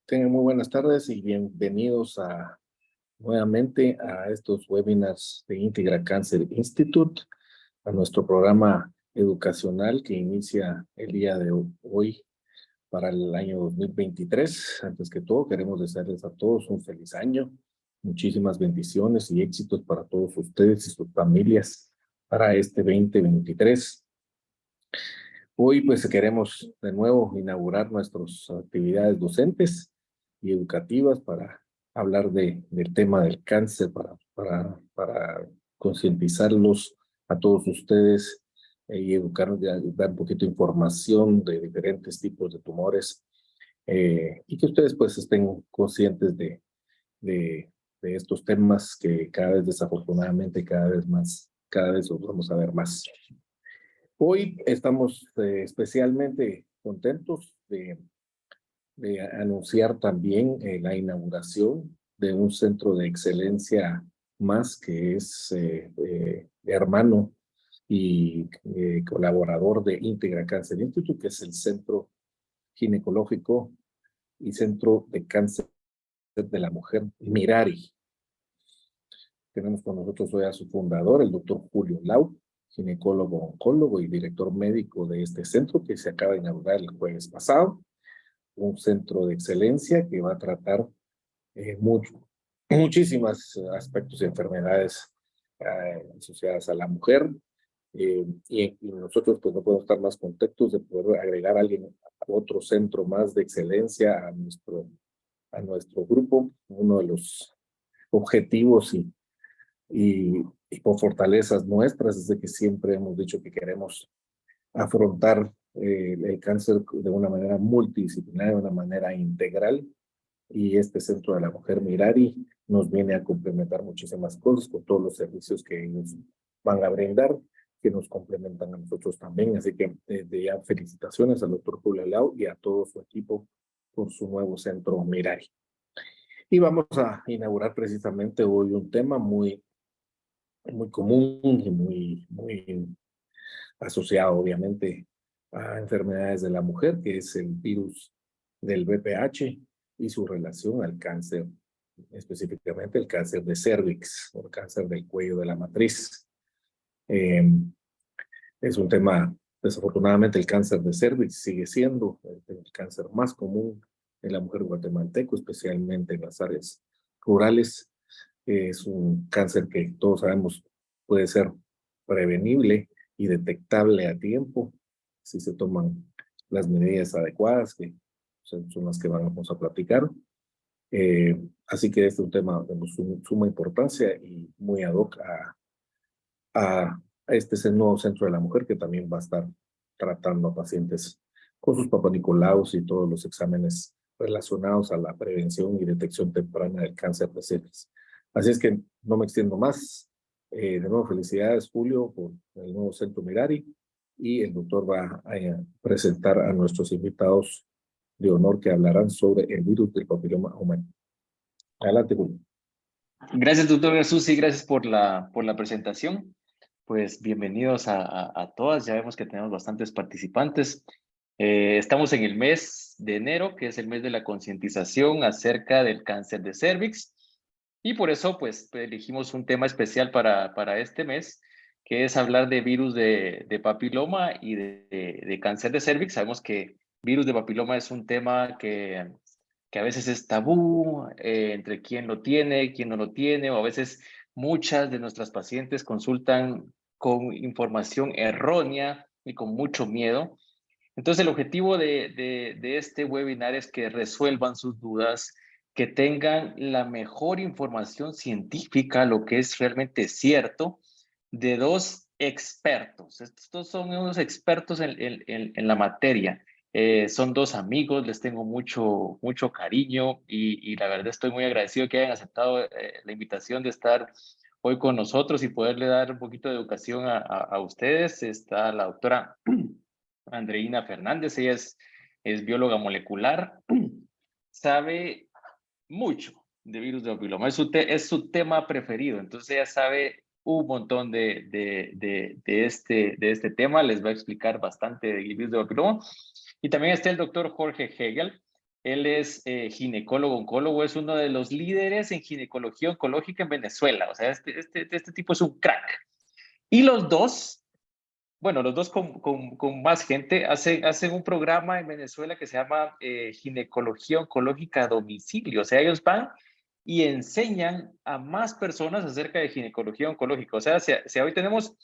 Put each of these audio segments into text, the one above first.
Tengan muy buenas tardes y bienvenidos nuevamente a estos webinars de Integra Cancer Institute, a nuestro programa educacional que inicia el día de hoy para el año 2023. Antes que todo, queremos desearles a todos un feliz año, muchísimas bendiciones y éxitos para todos ustedes y sus familias para este 2023. Hoy pues queremos de nuevo inaugurar nuestras actividades docentes y educativas para hablar del tema del cáncer, para concientizarlos a todos ustedes y educarnos, dar un poquito de información de diferentes tipos de tumores y que ustedes pues estén conscientes de, de estos temas que cada vez desafortunadamente cada vez los vamos a ver más. Hoy estamos especialmente contentos de anunciar también la inauguración de un centro de excelencia más que es hermano y colaborador de Integra Cancer Institute, que es el Centro Ginecológico y Centro de Cáncer de la Mujer Mirari. Tenemos con nosotros hoy a su fundador, el doctor Julio Lau, ginecólogo, oncólogo y director médico de este centro que se acaba de inaugurar el jueves pasado. Un centro de excelencia que va a tratar muchísimas aspectos de enfermedades asociadas a la mujer. Y nosotros pues no podemos estar más contentos de poder agregar a otro centro más de excelencia a nuestro grupo. Uno de los objetivos y por fortalezas nuestras es de que siempre hemos dicho que queremos afrontar el cáncer de una manera multidisciplinaria, de una manera integral, y este Centro de la Mujer Mirari nos viene a complementar muchísimas cosas con todos los servicios que ellos van a brindar, que nos complementan a nosotros también. Así que desde ya felicitaciones al doctor Julio Lau y a todo su equipo por su nuevo Centro Mirari. Y vamos a inaugurar precisamente hoy un tema muy común y muy asociado obviamente a enfermedades de la mujer, que es el virus del VPH y su relación al cáncer, específicamente el cáncer de cervix o el cáncer del cuello de la matriz. Es un tema, desafortunadamente el cáncer de cervix sigue siendo el cáncer más común en la mujer guatemalteca, especialmente en las áreas rurales. Es un cáncer que todos sabemos puede ser prevenible y detectable a tiempo si se toman las medidas adecuadas, que son las que vamos a platicar. Así que este es un tema de suma importancia y muy ad hoc a este es el nuevo Centro de la Mujer, que también va a estar tratando a pacientes con sus papanicolaos y todos los exámenes relacionados a la prevención y detección temprana del cáncer de cervix. Así es que no me extiendo más. De nuevo, felicidades, Julio, por el nuevo Centro Mirari, y el doctor va a presentar a nuestros invitados de honor que hablarán sobre el virus del papiloma humano. Adelante, Julio. Gracias, doctor Susi, gracias por la presentación. Pues bienvenidos a todas, ya vemos que tenemos bastantes participantes. Estamos en el mes de enero, que es el mes de la concientización acerca del cáncer de cervix, y por eso pues elegimos un tema especial para este mes, que es hablar de virus de papiloma y de cáncer de cervix. Sabemos que virus de papiloma es un tema que a veces es tabú entre quién lo tiene, quién no lo tiene, o a veces muchas de nuestras pacientes consultan con información errónea y con mucho miedo. Entonces, el objetivo de este webinar es que resuelvan sus dudas, que tengan la mejor información científica, lo que es realmente cierto, de dos expertos. Estos son unos expertos en la materia. Son dos amigos, les tengo mucho cariño y la verdad estoy muy agradecido que hayan aceptado la invitación de estar hoy con nosotros y poderle dar un poquito de educación a ustedes. Está la doctora Andreina Fernández, ella es bióloga molecular, sabe mucho de virus de papiloma, es su tema preferido, entonces ella sabe un montón de este tema, les va a explicar bastante de virus de papiloma. Y también está el doctor Jorge Hegel, Él es ginecólogo, oncólogo, es uno de los líderes en ginecología oncológica en Venezuela. O sea, este tipo es un crack. Y los dos, bueno, los dos con más gente, hacen un programa en Venezuela que se llama Ginecología Oncológica a Domicilio. O sea, ellos van y enseñan a más personas acerca de ginecología oncológica. O sea, si hoy tenemos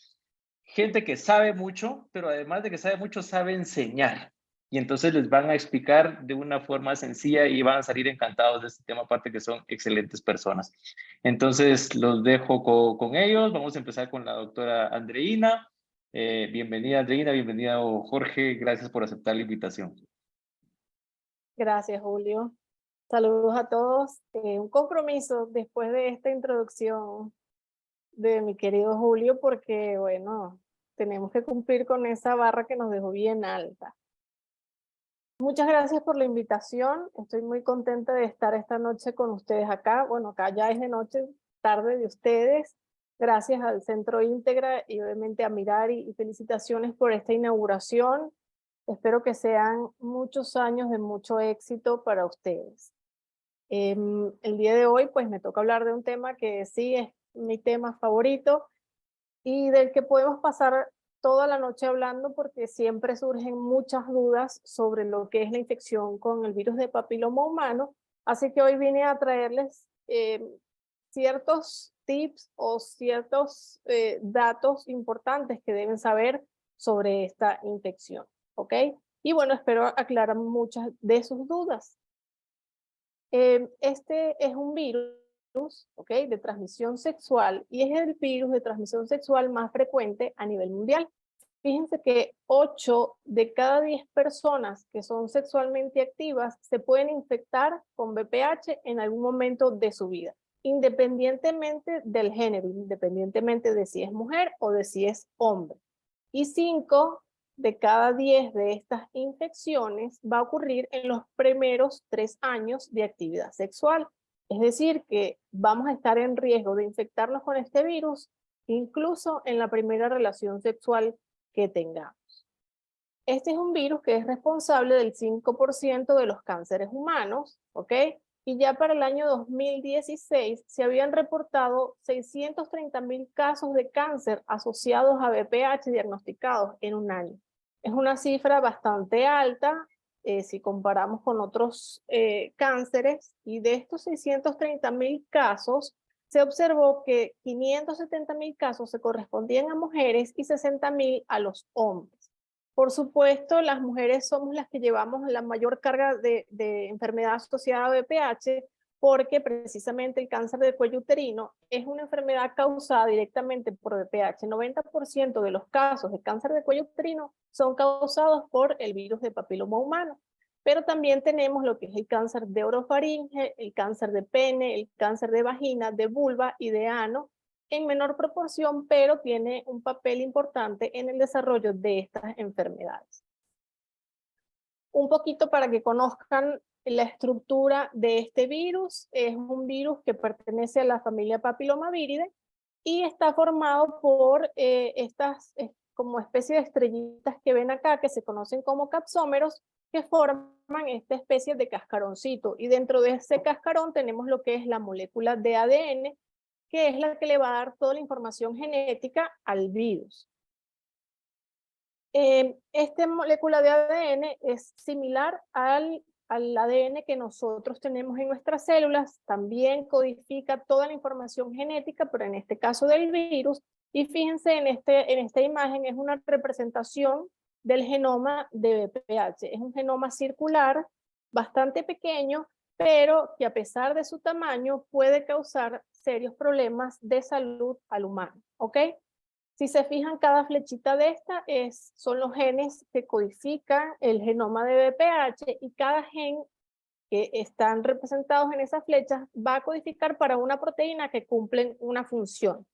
gente que sabe mucho, pero además de que sabe mucho, sabe enseñar. Y entonces les van a explicar de una forma sencilla y van a salir encantados de este tema, aparte que son excelentes personas. Entonces los dejo con ellos. Vamos a empezar con la doctora Andreina. Bienvenida Andreina, bienvenida Jorge. Gracias por aceptar la invitación. Gracias, Julio. Saludos a todos. Un compromiso después de esta introducción de mi querido Julio, porque, bueno, tenemos que cumplir con esa barra que nos dejó bien alta. Muchas gracias por la invitación. Estoy muy contenta de estar esta noche con ustedes acá. Bueno, acá ya es de noche, tarde de ustedes. Gracias al Centro Íntegra y obviamente a Mirari, y felicitaciones por esta inauguración. Espero que sean muchos años de mucho éxito para ustedes. El día de hoy pues me toca hablar de un tema que sí es mi tema favorito y del que podemos pasar toda la noche hablando porque siempre surgen muchas dudas sobre lo que es la infección con el virus de papiloma humano. Así que hoy vine a traerles ciertos tips o ciertos datos importantes que deben saber sobre esta infección, ¿ok? Y bueno, espero aclarar muchas de sus dudas. Este es un virus, ¿ok? De transmisión sexual y es el virus de transmisión sexual más frecuente a nivel mundial. Fíjense que 8 de cada 10 personas que son sexualmente activas se pueden infectar con VPH en algún momento de su vida, independientemente del género, independientemente de si es mujer o de si es hombre. Y 5 de cada 10 de estas infecciones va a ocurrir en los primeros 3 años de actividad sexual. Es decir, que vamos a estar en riesgo de infectarnos con este virus incluso en la primera relación sexual que tengamos. Este es un virus que es responsable del 5% de los cánceres humanos, ¿ok? Y ya para el año 2016 se habían reportado 630,000 casos de cáncer asociados a VPH diagnosticados en un año. Es una cifra bastante alta si comparamos con otros cánceres, y de estos 630,000 casos se observó que 570,000 casos se correspondían a mujeres y 60,000 a los hombres. Por supuesto, las mujeres somos las que llevamos la mayor carga de enfermedad asociada a VPH, porque precisamente el cáncer de cuello uterino es una enfermedad causada directamente por VPH. 90% de los casos de cáncer de cuello uterino son causados por el virus de papiloma humano. Pero también tenemos lo que es el cáncer de orofaringe, el cáncer de pene, el cáncer de vagina, de vulva y de ano, en menor proporción, pero tiene un papel importante en el desarrollo de estas enfermedades. Un poquito para que conozcan la estructura de este virus. Es un virus que pertenece a la familia Papillomaviride y está formado por estas como especie de estrellitas que ven acá, que se conocen como capsómeros, que forman esta especie de cascaroncito. Y dentro de ese cascarón tenemos lo que es la molécula de ADN, que es la que le va a dar toda la información genética al virus. Esta molécula de ADN es similar al ADN que nosotros tenemos en nuestras células. También codifica toda la información genética, pero en este caso del virus. Y fíjense, en esta imagen es una representación del genoma de VPH. Es un genoma circular, bastante pequeño, pero que a pesar de su tamaño puede causar serios problemas de salud al humano, ¿ok? Si se fijan, cada flechita de esta son los genes que codifican el genoma de VPH, y cada gen que están representados en esas flechas va a codificar para una proteína que cumplen una función.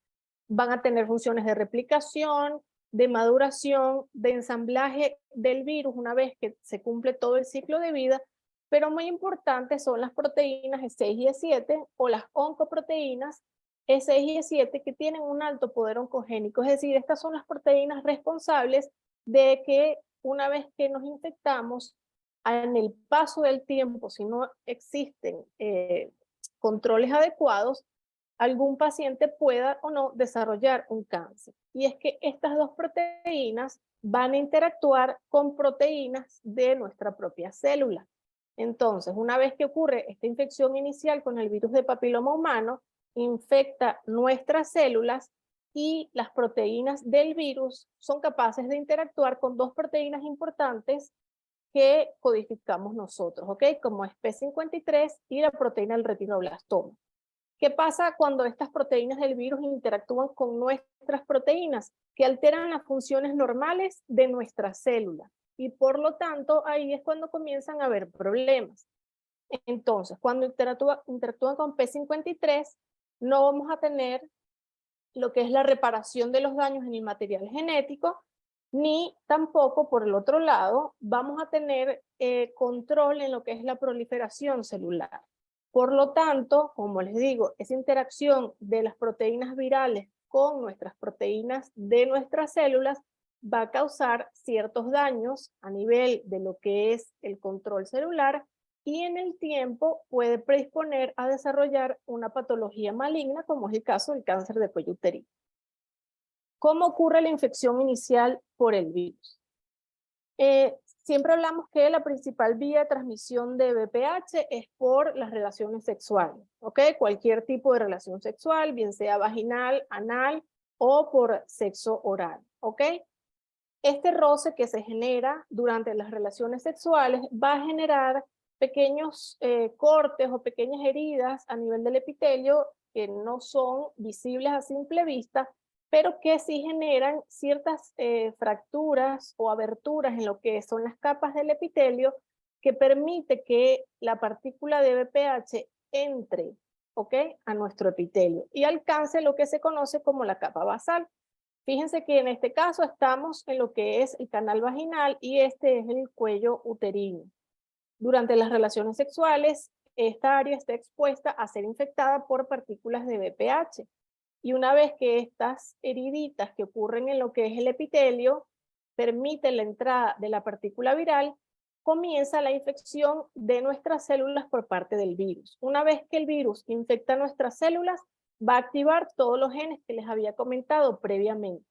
Van a tener funciones de replicación, de maduración, de ensamblaje del virus una vez que se cumple todo el ciclo de vida, pero muy importantes son las proteínas E6 y E7 o las oncoproteínas E6 y E7, que tienen un alto poder oncogénico. Es decir, estas son las proteínas responsables de que una vez que nos infectamos en el paso del tiempo, si no existen controles adecuados, algún paciente pueda o no desarrollar un cáncer. Y es que estas dos proteínas van a interactuar con proteínas de nuestra propia célula. Entonces, una vez que ocurre esta infección inicial con el virus de papiloma humano, infecta nuestras células y las proteínas del virus son capaces de interactuar con dos proteínas importantes que codificamos nosotros, ¿ok? Como es P53 y la proteína del retinoblastoma. ¿Qué pasa cuando estas proteínas del virus interactúan con nuestras proteínas? Que alteran las funciones normales de nuestra célula. Y por lo tanto, ahí es cuando comienzan a haber problemas. Entonces, cuando interactúan con P53, no vamos a tener lo que es la reparación de los daños en el material genético, ni tampoco, por el otro lado, vamos a tener control en lo que es la proliferación celular. Por lo tanto, como les digo, esa interacción de las proteínas virales con nuestras proteínas de nuestras células va a causar ciertos daños a nivel de lo que es el control celular y en el tiempo puede predisponer a desarrollar una patología maligna, como es el caso del cáncer de cuello uterino. ¿Cómo ocurre la infección inicial por el virus? Siempre hablamos que la principal vía de transmisión de VPH es por las relaciones sexuales, ¿ok? Cualquier tipo de relación sexual, bien sea vaginal, anal o por sexo oral, ¿ok? Este roce que se genera durante las relaciones sexuales va a generar pequeños cortes o pequeñas heridas a nivel del epitelio que no son visibles a simple vista, pero que sí generan ciertas fracturas o aberturas en lo que son las capas del epitelio que permite que la partícula de VPH entre, ¿ok?, a nuestro epitelio y alcance lo que se conoce como la capa basal. Fíjense que en este caso estamos en lo que es el canal vaginal y este es el cuello uterino. Durante las relaciones sexuales, esta área está expuesta a ser infectada por partículas de VPH. Y una vez que estas heriditas que ocurren en lo que es el epitelio permiten la entrada de la partícula viral, comienza la infección de nuestras células por parte del virus. Una vez que el virus infecta nuestras células, va a activar todos los genes que les había comentado previamente.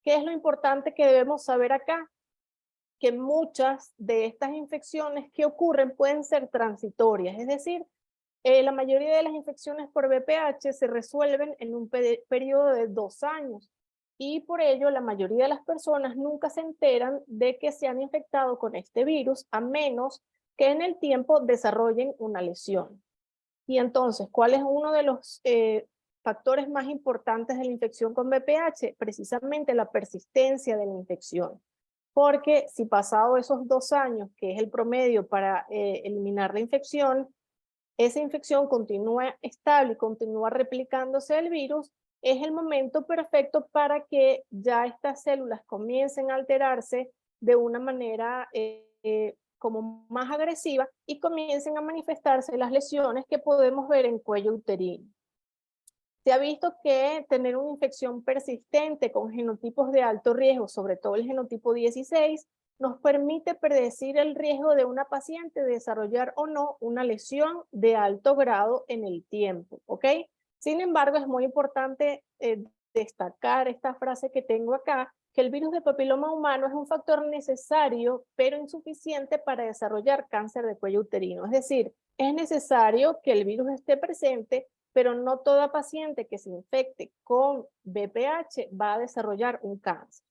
¿Qué es lo importante que debemos saber acá? Que muchas de estas infecciones que ocurren pueden ser transitorias, es decir, la mayoría de las infecciones por VPH se resuelven en un periodo de 2 años y por ello la mayoría de las personas nunca se enteran de que se han infectado con este virus a menos que en el tiempo desarrollen una lesión. Y entonces, ¿cuál es uno de los factores más importantes de la infección con VPH? Precisamente la persistencia de la infección. Porque si pasado esos 2 años, que es el promedio para eliminar la infección, esa infección continúa estable y continúa replicándose el virus, es el momento perfecto para que ya estas células comiencen a alterarse de una manera como más agresiva y comiencen a manifestarse las lesiones que podemos ver en cuello uterino. Se ha visto que tener una infección persistente con genotipos de alto riesgo, sobre todo el genotipo 16, nos permite predecir el riesgo de una paciente de desarrollar o no una lesión de alto grado en el tiempo, ¿ok? Sin embargo, es muy importante destacar esta frase que tengo acá, que el virus de papiloma humano es un factor necesario, pero insuficiente para desarrollar cáncer de cuello uterino. Es decir, es necesario que el virus esté presente, pero no toda paciente que se infecte con VPH va a desarrollar un cáncer.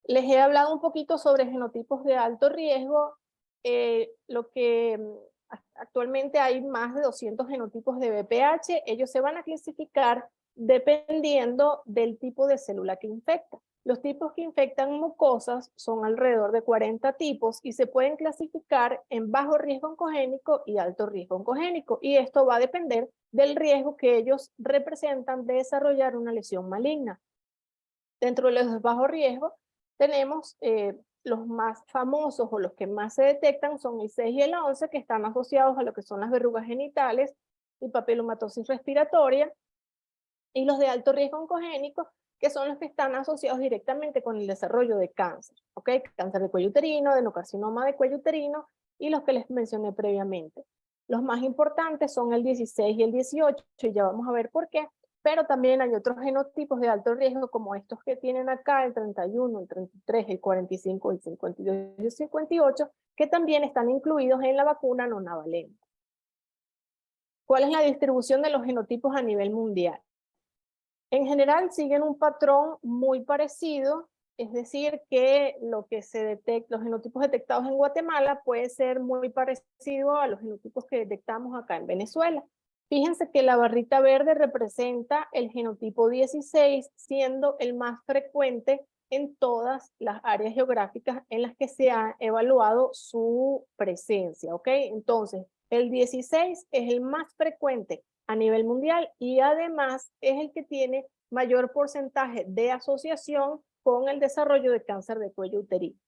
Les he hablado un poquito sobre genotipos de alto riesgo, actualmente hay más de 200 genotipos de VPH, ellos se van a clasificar dependiendo del tipo de célula que infecta. Los tipos que infectan mucosas son alrededor de 40 tipos y se pueden clasificar en bajo riesgo oncogénico y alto riesgo oncogénico, y esto va a depender del riesgo que ellos representan de desarrollar una lesión maligna. Dentro de los de bajo riesgo tenemos los más famosos o los que más se detectan son el 6 y el 11, que están asociados a lo que son las verrugas genitales y papilomatosis respiratoria, y los de alto riesgo oncogénico que son los que están asociados directamente con el desarrollo de cáncer, ¿ok? Cáncer de cuello uterino, adenocarcinoma de cuello uterino y los que les mencioné previamente. Los más importantes son el 16 y el 18, y ya vamos a ver por qué, pero también hay otros genotipos de alto riesgo como estos que tienen acá, el 31, el 33, el 45, el 52 y el 58, que también están incluidos en la vacuna nonavalente. ¿Cuál es la distribución de los genotipos a nivel mundial? En general siguen un patrón muy parecido, es decir, que lo que se detecta, los genotipos detectados en Guatemala puede ser muy parecido a los genotipos que detectamos acá en Venezuela. Fíjense que la barrita verde representa el genotipo 16, siendo el más frecuente en todas las áreas geográficas en las que se ha evaluado su presencia, ¿ok? Entonces, el 16 es el más frecuente a nivel mundial y además es el que tiene mayor porcentaje de asociación con el desarrollo de cáncer de cuello uterino.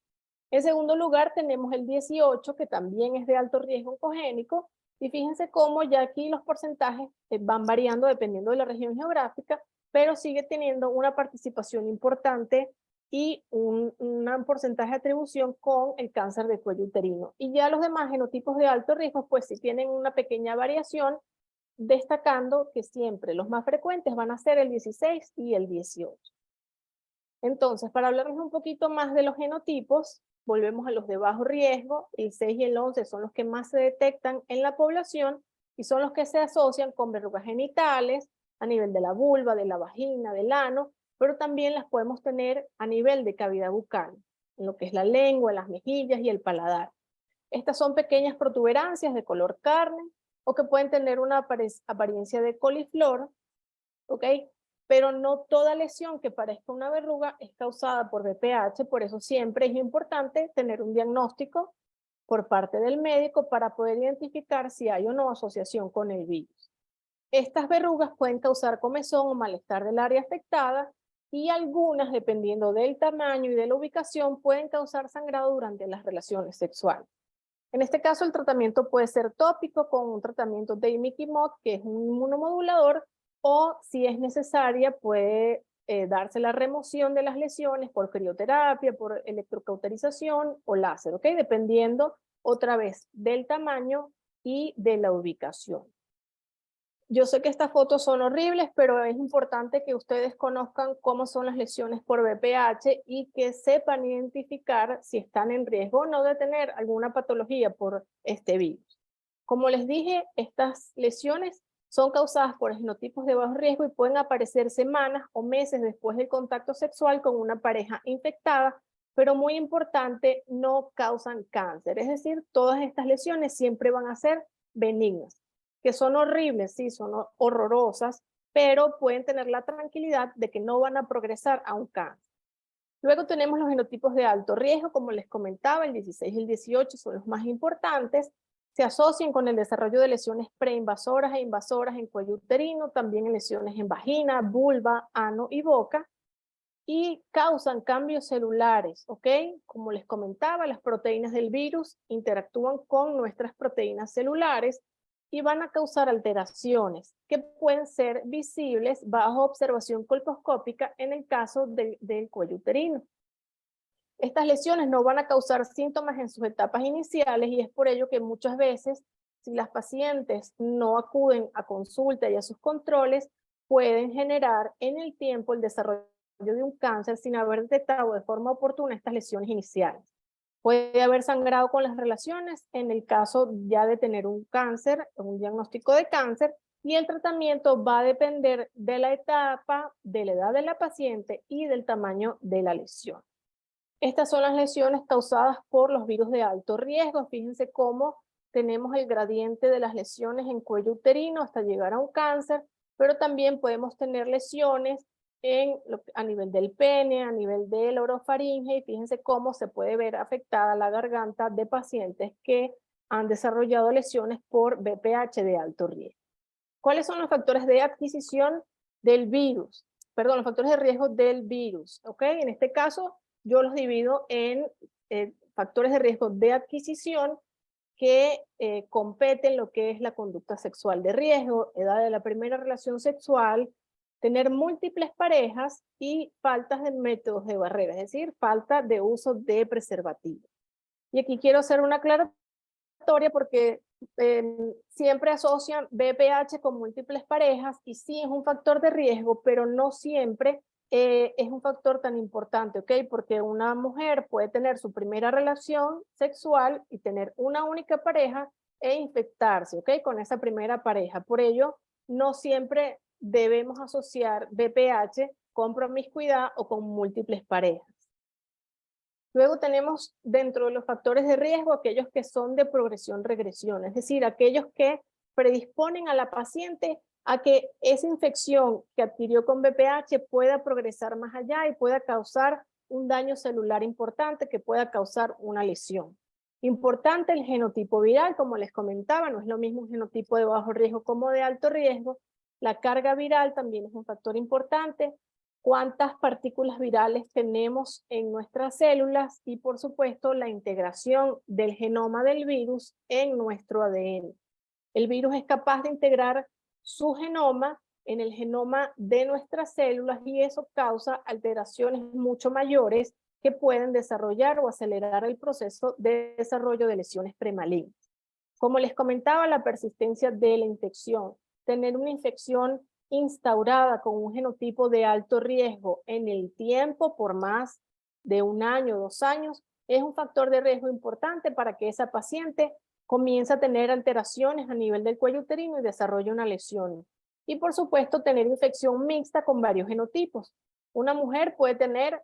En segundo lugar tenemos el 18, que también es de alto riesgo oncogénico, y fíjense cómo ya aquí los porcentajes van variando dependiendo de la región geográfica, pero sigue teniendo una participación importante y un porcentaje de atribución con el cáncer de cuello uterino. Y ya los demás genotipos de alto riesgo pues sí tienen una pequeña variación, destacando que siempre los más frecuentes van a ser el 16 y el 18. Entonces, para hablarles un poquito más de los genotipos, volvemos a los de bajo riesgo. El 6 y el 11 son los que más se detectan en la población y son los que se asocian con verrugas genitales a nivel de la vulva, de la vagina, del ano, pero también las podemos tener a nivel de cavidad bucal, en lo que es la lengua, las mejillas y el paladar. Estas son pequeñas protuberancias de color carne o que pueden tener una apariencia de coliflor, ¿ok? Pero no toda lesión que parezca una verruga es causada por VPH, por eso siempre es importante tener un diagnóstico por parte del médico para poder identificar si hay o no asociación con el virus. Estas verrugas pueden causar comezón o malestar del área afectada y algunas, dependiendo del tamaño y de la ubicación, pueden causar sangrado durante las relaciones sexuales. En este caso, el tratamiento puede ser tópico con un tratamiento de imiquimod, que es un inmunomodulador, o si es necesaria, puede darse la remoción de las lesiones por crioterapia, por electrocauterización o láser, ¿ok? Dependiendo, otra vez, del tamaño y de la ubicación. Yo sé que estas fotos son horribles, pero es importante que ustedes conozcan cómo son las lesiones por VPH y que sepan identificar si están en riesgo o no de tener alguna patología por este virus. Como les dije, estas lesiones son causadas por genotipos de bajo riesgo y pueden aparecer semanas o meses después del contacto sexual con una pareja infectada, pero muy importante, no causan cáncer. Es decir, todas estas lesiones siempre van a ser benignas, que son horribles, sí, son horrorosas, pero pueden tener la tranquilidad de que no van a progresar a un cáncer. Luego tenemos los genotipos de alto riesgo, como les comentaba, el 16 y el 18 son los más importantes. Se asocian con el desarrollo de lesiones preinvasoras e invasoras en cuello uterino, también en lesiones en vagina, vulva, ano y boca, y causan cambios celulares, ¿ok? Como les comentaba, las proteínas del virus interactúan con nuestras proteínas celulares y van a causar alteraciones que pueden ser visibles bajo observación colposcópica en el caso del cuello uterino. Estas lesiones no van a causar síntomas en sus etapas iniciales y es por ello que muchas veces, si las pacientes no acuden a consulta y a sus controles, pueden generar en el tiempo el desarrollo de un cáncer sin haber detectado de forma oportuna estas lesiones iniciales. Puede haber sangrado con las relaciones en el caso ya de tener un cáncer, un diagnóstico de cáncer, y el tratamiento va a depender de la etapa, de la edad de la paciente y del tamaño de la lesión. Estas son las lesiones causadas por los virus de alto riesgo. Fíjense cómo tenemos el gradiente de las lesiones en cuello uterino hasta llegar a un cáncer, pero también podemos tener lesiones a nivel del pene, a nivel de la orofaringe, y fíjense cómo se puede ver afectada la garganta de pacientes que han desarrollado lesiones por VPH de alto riesgo. ¿Cuáles son los factores de adquisición del virus? Perdón, los factores de riesgo del virus, ¿ok? En este caso, yo los divido en factores de riesgo de adquisición que competen lo que es la conducta sexual de riesgo, edad de la primera relación sexual, tener múltiples parejas y faltas de métodos de barrera, es decir, falta de uso de preservativo. Y aquí quiero hacer una aclaratoria porque siempre asocian BPH con múltiples parejas y sí es un factor de riesgo, pero no siempre es un factor tan importante, ¿ok? Porque una mujer puede tener su primera relación sexual y tener una única pareja e infectarse, ¿ok? Con esa primera pareja. Por ello, no siempre debemos asociar BPH con promiscuidad o con múltiples parejas. Luego tenemos dentro de los factores de riesgo aquellos que son de progresión-regresión, es decir, aquellos que predisponen a la paciente a que esa infección que adquirió con BPH pueda progresar más allá y pueda causar un daño celular importante, que pueda causar una lesión. Importante el genotipo viral, como les comentaba, no es lo mismo un genotipo de bajo riesgo como de alto riesgo. La carga viral también es un factor importante. Cuántas partículas virales tenemos en nuestras células y, por supuesto, la integración del genoma del virus en nuestro ADN. El virus es capaz de integrar su genoma en el genoma de nuestras células y eso causa alteraciones mucho mayores que pueden desarrollar o acelerar el proceso de desarrollo de lesiones premalignas. Como les comentaba, la persistencia de la infección. Tener una infección instaurada con un genotipo de alto riesgo en el tiempo por más de 1 año, 2 años, es un factor de riesgo importante para que esa paciente comience a tener alteraciones a nivel del cuello uterino y desarrolle una lesión. Y por supuesto, tener infección mixta con varios genotipos. Una mujer puede tener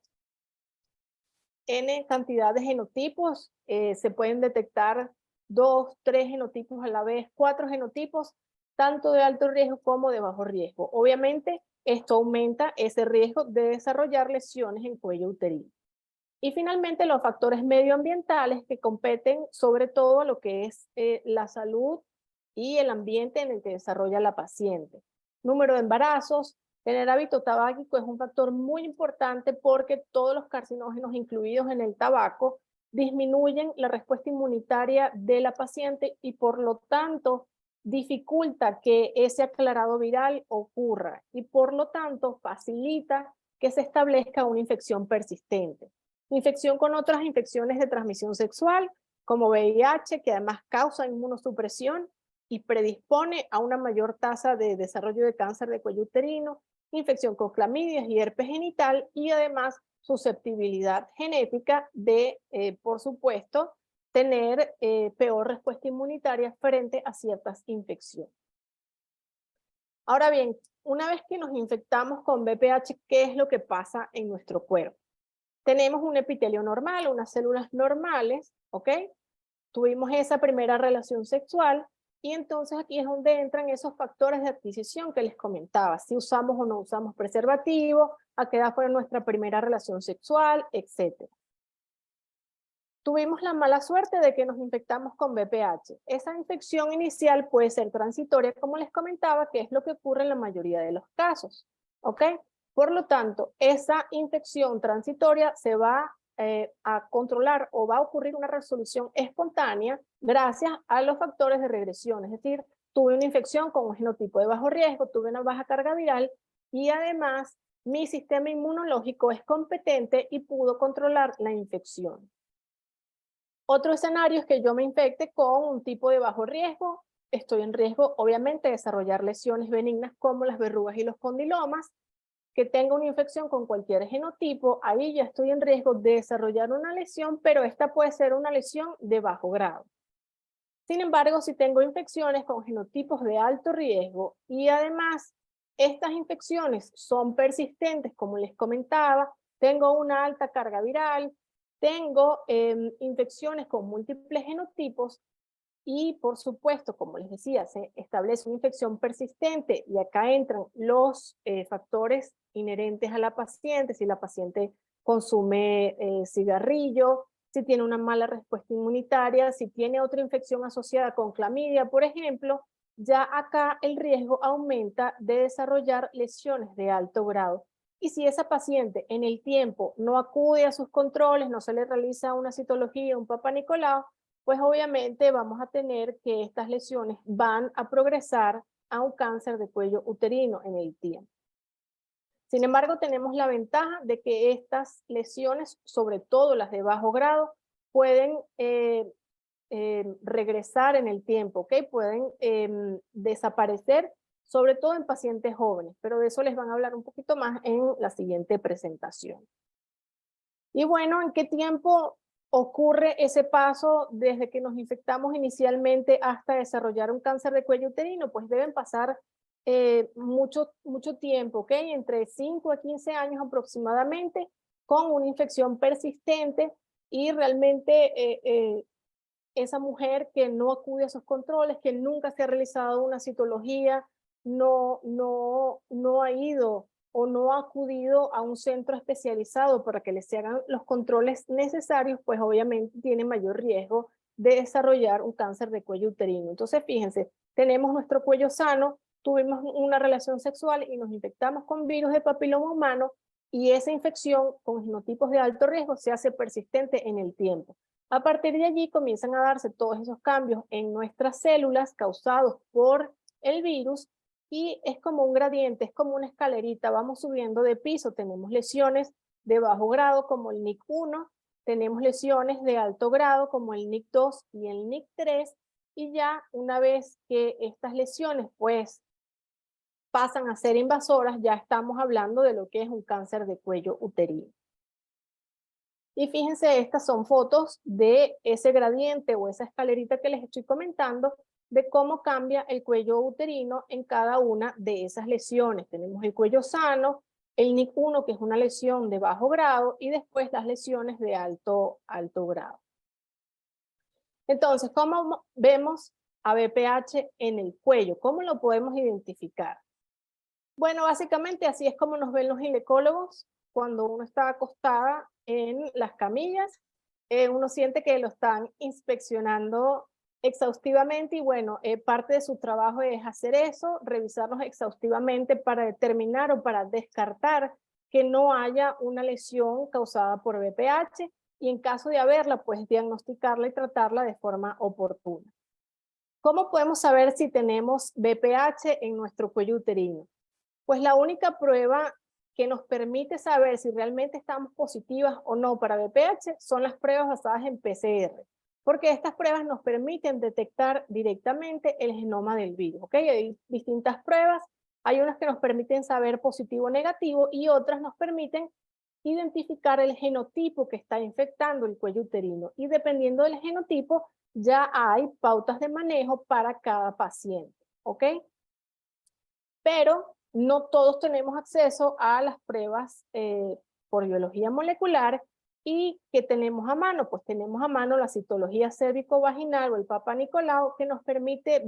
N cantidad de genotipos, se pueden detectar 2, 3 genotipos a la vez, 4 genotipos, tanto de alto riesgo como de bajo riesgo. Obviamente, esto aumenta ese riesgo de desarrollar lesiones en cuello uterino. Y finalmente, los factores medioambientales que competen sobre todo a lo que es la salud y el ambiente en el que desarrolla la paciente. Número de embarazos. Tener hábito tabáquico es un factor muy importante porque todos los carcinógenos incluidos en el tabaco disminuyen la respuesta inmunitaria de la paciente y por lo tanto dificulta que ese aclarado viral ocurra y por lo tanto facilita que se establezca una infección persistente. Infección con otras infecciones de transmisión sexual, como VIH, que además causa inmunosupresión y predispone a una mayor tasa de desarrollo de cáncer de cuello uterino, infección con clamidias y herpes genital y además susceptibilidad genética de, por supuesto, tener peor respuesta inmunitaria frente a ciertas infecciones. Ahora bien, una vez que nos infectamos con BPH, ¿qué es lo que pasa en nuestro cuerpo? Tenemos un epitelio normal, unas células normales, ¿ok? Tuvimos esa primera relación sexual y entonces aquí es donde entran esos factores de adquisición que les comentaba, si usamos o no usamos preservativo, a qué edad fue nuestra primera relación sexual, etc. Tuvimos la mala suerte de que nos infectamos con BPH. Esa infección inicial puede ser transitoria, como les comentaba, que es lo que ocurre en la mayoría de los casos, ¿ok? Por lo tanto, esa infección transitoria se va a controlar o va a ocurrir una resolución espontánea gracias a los factores de regresión. Es decir, tuve una infección con un genotipo de bajo riesgo, tuve una baja carga viral y además mi sistema inmunológico es competente y pudo controlar la infección. Otro escenario es que yo me infecte con un tipo de bajo riesgo. Estoy en riesgo, obviamente, de desarrollar lesiones benignas como las verrugas y los condilomas. Que tenga una infección con cualquier genotipo, ahí ya estoy en riesgo de desarrollar una lesión, pero esta puede ser una lesión de bajo grado. Sin embargo, si tengo infecciones con genotipos de alto riesgo y además estas infecciones son persistentes, como les comentaba, tengo una alta carga viral, tengo infecciones con múltiples genotipos y por supuesto, como les decía, se establece una infección persistente y acá entran los factores inherentes a la paciente, si la paciente consume cigarrillo, si tiene una mala respuesta inmunitaria, si tiene otra infección asociada con clamidia, por ejemplo, ya acá el riesgo aumenta de desarrollar lesiones de alto grado. Y si esa paciente en el tiempo no acude a sus controles, no se le realiza una citología, un Papa Nicolau, pues obviamente vamos a tener que estas lesiones van a progresar a un cáncer de cuello uterino en el tiempo. Sin embargo, tenemos la ventaja de que estas lesiones, sobre todo las de bajo grado, pueden regresar en el tiempo, ¿ok? Pueden desaparecer, sobre todo en pacientes jóvenes, pero de eso les van a hablar un poquito más en la siguiente presentación. Y bueno, ¿en qué tiempo ocurre ese paso desde que nos infectamos inicialmente hasta desarrollar un cáncer de cuello uterino? Pues deben pasar mucho tiempo, ¿ok? Entre 5 a 15 años aproximadamente, con una infección persistente y realmente esa mujer que no acude a esos controles, que nunca se ha realizado una citología, no ha ido o no ha acudido a un centro especializado para que les hagan los controles necesarios, pues obviamente tiene mayor riesgo de desarrollar un cáncer de cuello uterino. Entonces, fíjense, tenemos nuestro cuello sano, tuvimos una relación sexual y nos infectamos con virus de papiloma humano, y esa infección con genotipos de alto riesgo se hace persistente en el tiempo. A partir de allí comienzan a darse todos esos cambios en nuestras células causados por el virus, y es como un gradiente, es como una escalerita, vamos subiendo de piso. Tenemos lesiones de bajo grado como el NIC1, tenemos lesiones de alto grado como el NIC2 y el NIC3, y ya una vez que estas lesiones pues pasan a ser invasoras, ya estamos hablando de lo que es un cáncer de cuello uterino. Y fíjense, estas son fotos de ese gradiente o esa escalerita que les estoy comentando, de cómo cambia el cuello uterino en cada una de esas lesiones. Tenemos el cuello sano, el NIC1, que es una lesión de bajo grado, y después las lesiones de alto grado. Entonces, ¿cómo vemos a BPH en el cuello? ¿Cómo lo podemos identificar? Bueno, básicamente así es como nos ven los ginecólogos cuando uno está acostada en las camillas. Uno siente que lo están inspeccionando exhaustivamente, y bueno, parte de su trabajo es hacer eso, revisarnos exhaustivamente para determinar o para descartar que no haya una lesión causada por BPH, y en caso de haberla, pues diagnosticarla y tratarla de forma oportuna. ¿Cómo podemos saber si tenemos BPH en nuestro cuello uterino? Pues la única prueba que nos permite saber si realmente estamos positivas o no para BPH son las pruebas basadas en PCR, porque estas pruebas nos permiten detectar directamente el genoma del virus, ¿ok? Hay distintas pruebas, hay unas que nos permiten saber positivo o negativo, y otras nos permiten identificar el genotipo que está infectando el cuello uterino, y dependiendo del genotipo ya hay pautas de manejo para cada paciente, ¿ok? Pero no todos tenemos acceso a las pruebas por biología molecular. ¿Y qué tenemos a mano? Pues tenemos a mano la citología cérvico-vaginal o el Papa Nicolau, que nos permite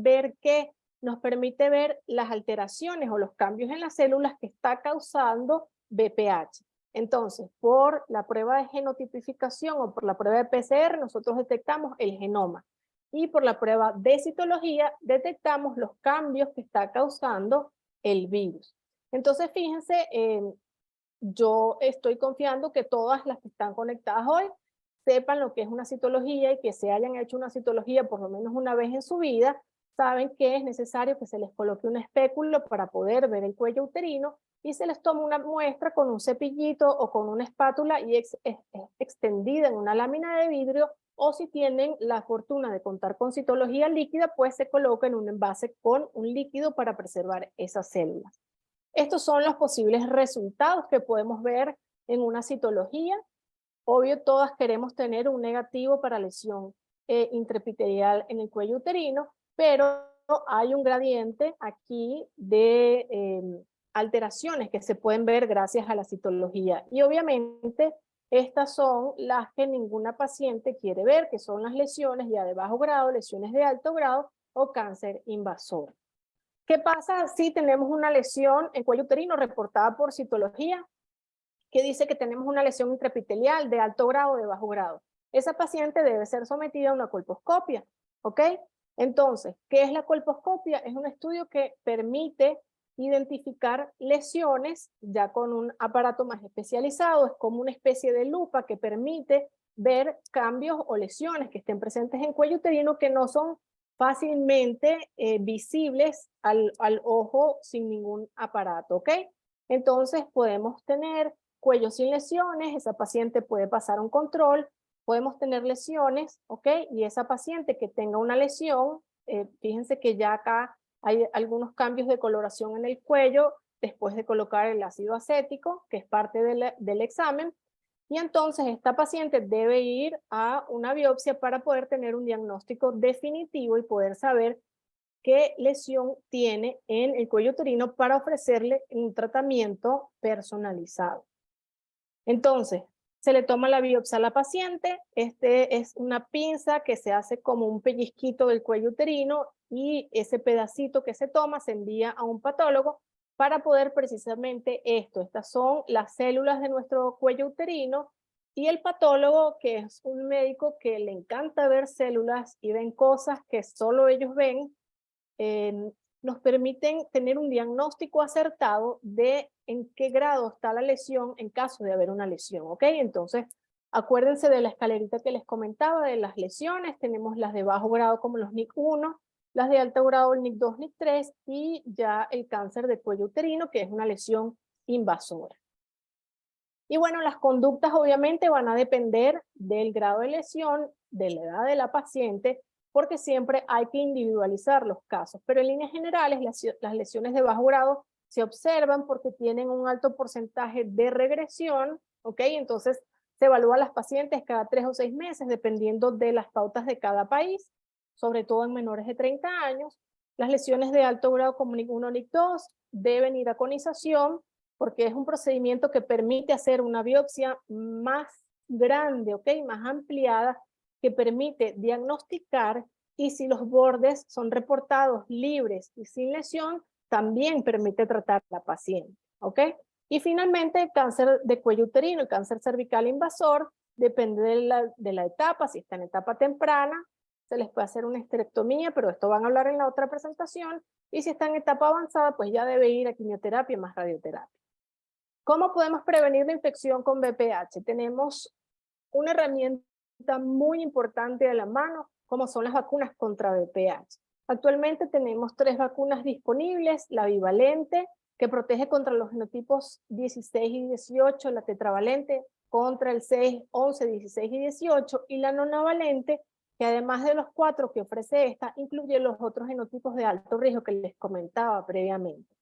ver las alteraciones o los cambios en las células que está causando BPH. Entonces, por la prueba de genotipificación o por la prueba de PCR, nosotros detectamos el genoma. Y por la prueba de citología, detectamos los cambios que está causando el virus. Entonces, fíjense, yo estoy confiando que todas las que están conectadas hoy sepan lo que es una citología, y que se hayan hecho una citología por lo menos una vez en su vida. Saben que es necesario que se les coloque un espéculo para poder ver el cuello uterino, y se les toma una muestra con un cepillito o con una espátula y extendida en una lámina de vidrio, o si tienen la fortuna de contar con citología líquida, pues se coloca en un envase con un líquido para preservar esas células. Estos son los posibles resultados que podemos ver en una citología. Obvio, todas queremos tener un negativo para lesión intraepitelial en el cuello uterino, pero hay un gradiente aquí de alteraciones que se pueden ver gracias a la citología. Y obviamente estas son las que ninguna paciente quiere ver, que son las lesiones ya de bajo grado, lesiones de alto grado o cáncer invasor. ¿Qué pasa si tenemos una lesión en cuello uterino reportada por citología que dice que tenemos una lesión intraepitelial de alto grado o de bajo grado? Esa paciente debe ser sometida a una colposcopia, ¿ok? Entonces, ¿qué es la colposcopia? Es un estudio que permite identificar lesiones ya con un aparato más especializado. Es como una especie de lupa que permite ver cambios o lesiones que estén presentes en cuello uterino que no son fácilmente visibles al ojo sin ningún aparato, ¿ok? Entonces podemos tener cuello sin lesiones, esa paciente puede pasar un control, podemos tener lesiones, ¿ok? Y esa paciente que tenga una lesión, fíjense que ya acá hay algunos cambios de coloración en el cuello después de colocar el ácido acético, que es parte del examen, y entonces esta paciente debe ir a una biopsia para poder tener un diagnóstico definitivo y poder saber qué lesión tiene en el cuello uterino para ofrecerle un tratamiento personalizado. Entonces, se le toma la biopsia a la paciente, este es una pinza que se hace como un pellizquito del cuello uterino y ese pedacito que se toma se envía a un patólogo para poder precisamente esto. Estas son las células de nuestro cuello uterino y el patólogo, que es un médico que le encanta ver células y ven cosas que solo ellos ven, nos permiten tener un diagnóstico acertado de en qué grado está la lesión en caso de haber una lesión, ¿ok? Entonces, acuérdense de la escalerita que les comentaba de las lesiones, tenemos las de bajo grado como los NIC1, las de alto grado el NIC2, NIC3 y ya el cáncer de cuello uterino, que es una lesión invasora. Y bueno, las conductas obviamente van a depender del grado de lesión, de la edad de la paciente, porque siempre hay que individualizar los casos. Pero en líneas generales, las lesiones de bajo grado se observan porque tienen un alto porcentaje de regresión, ¿ok? Entonces se evalúa a las pacientes cada 3 o 6 meses, dependiendo de las pautas de cada país, sobre todo en menores de 30 años. Las lesiones de alto grado como NIC1, NIC2 deben ir a conización, porque es un procedimiento que permite hacer una biopsia más grande, ¿ok? Más ampliada, que permite diagnosticar y si los bordes son reportados libres y sin lesión, también permite tratar a la paciente, ¿ok? Y finalmente el cáncer de cuello uterino, el cáncer cervical invasor, depende de la etapa, si está en etapa temprana, se les puede hacer una esterectomía, pero esto van a hablar en la otra presentación, y si está en etapa avanzada, pues ya debe ir a quimioterapia más radioterapia. ¿Cómo podemos prevenir la infección con VPH? Tenemos una herramienta muy importante a la mano, como son las vacunas contra VPH. Actualmente tenemos 3 vacunas disponibles, la bivalente, que protege contra los genotipos 16 y 18, la tetravalente contra el 6, 11, 16 y 18, y la nonavalente, que además de los 4 que ofrece esta, incluye los otros genotipos de alto riesgo que les comentaba previamente.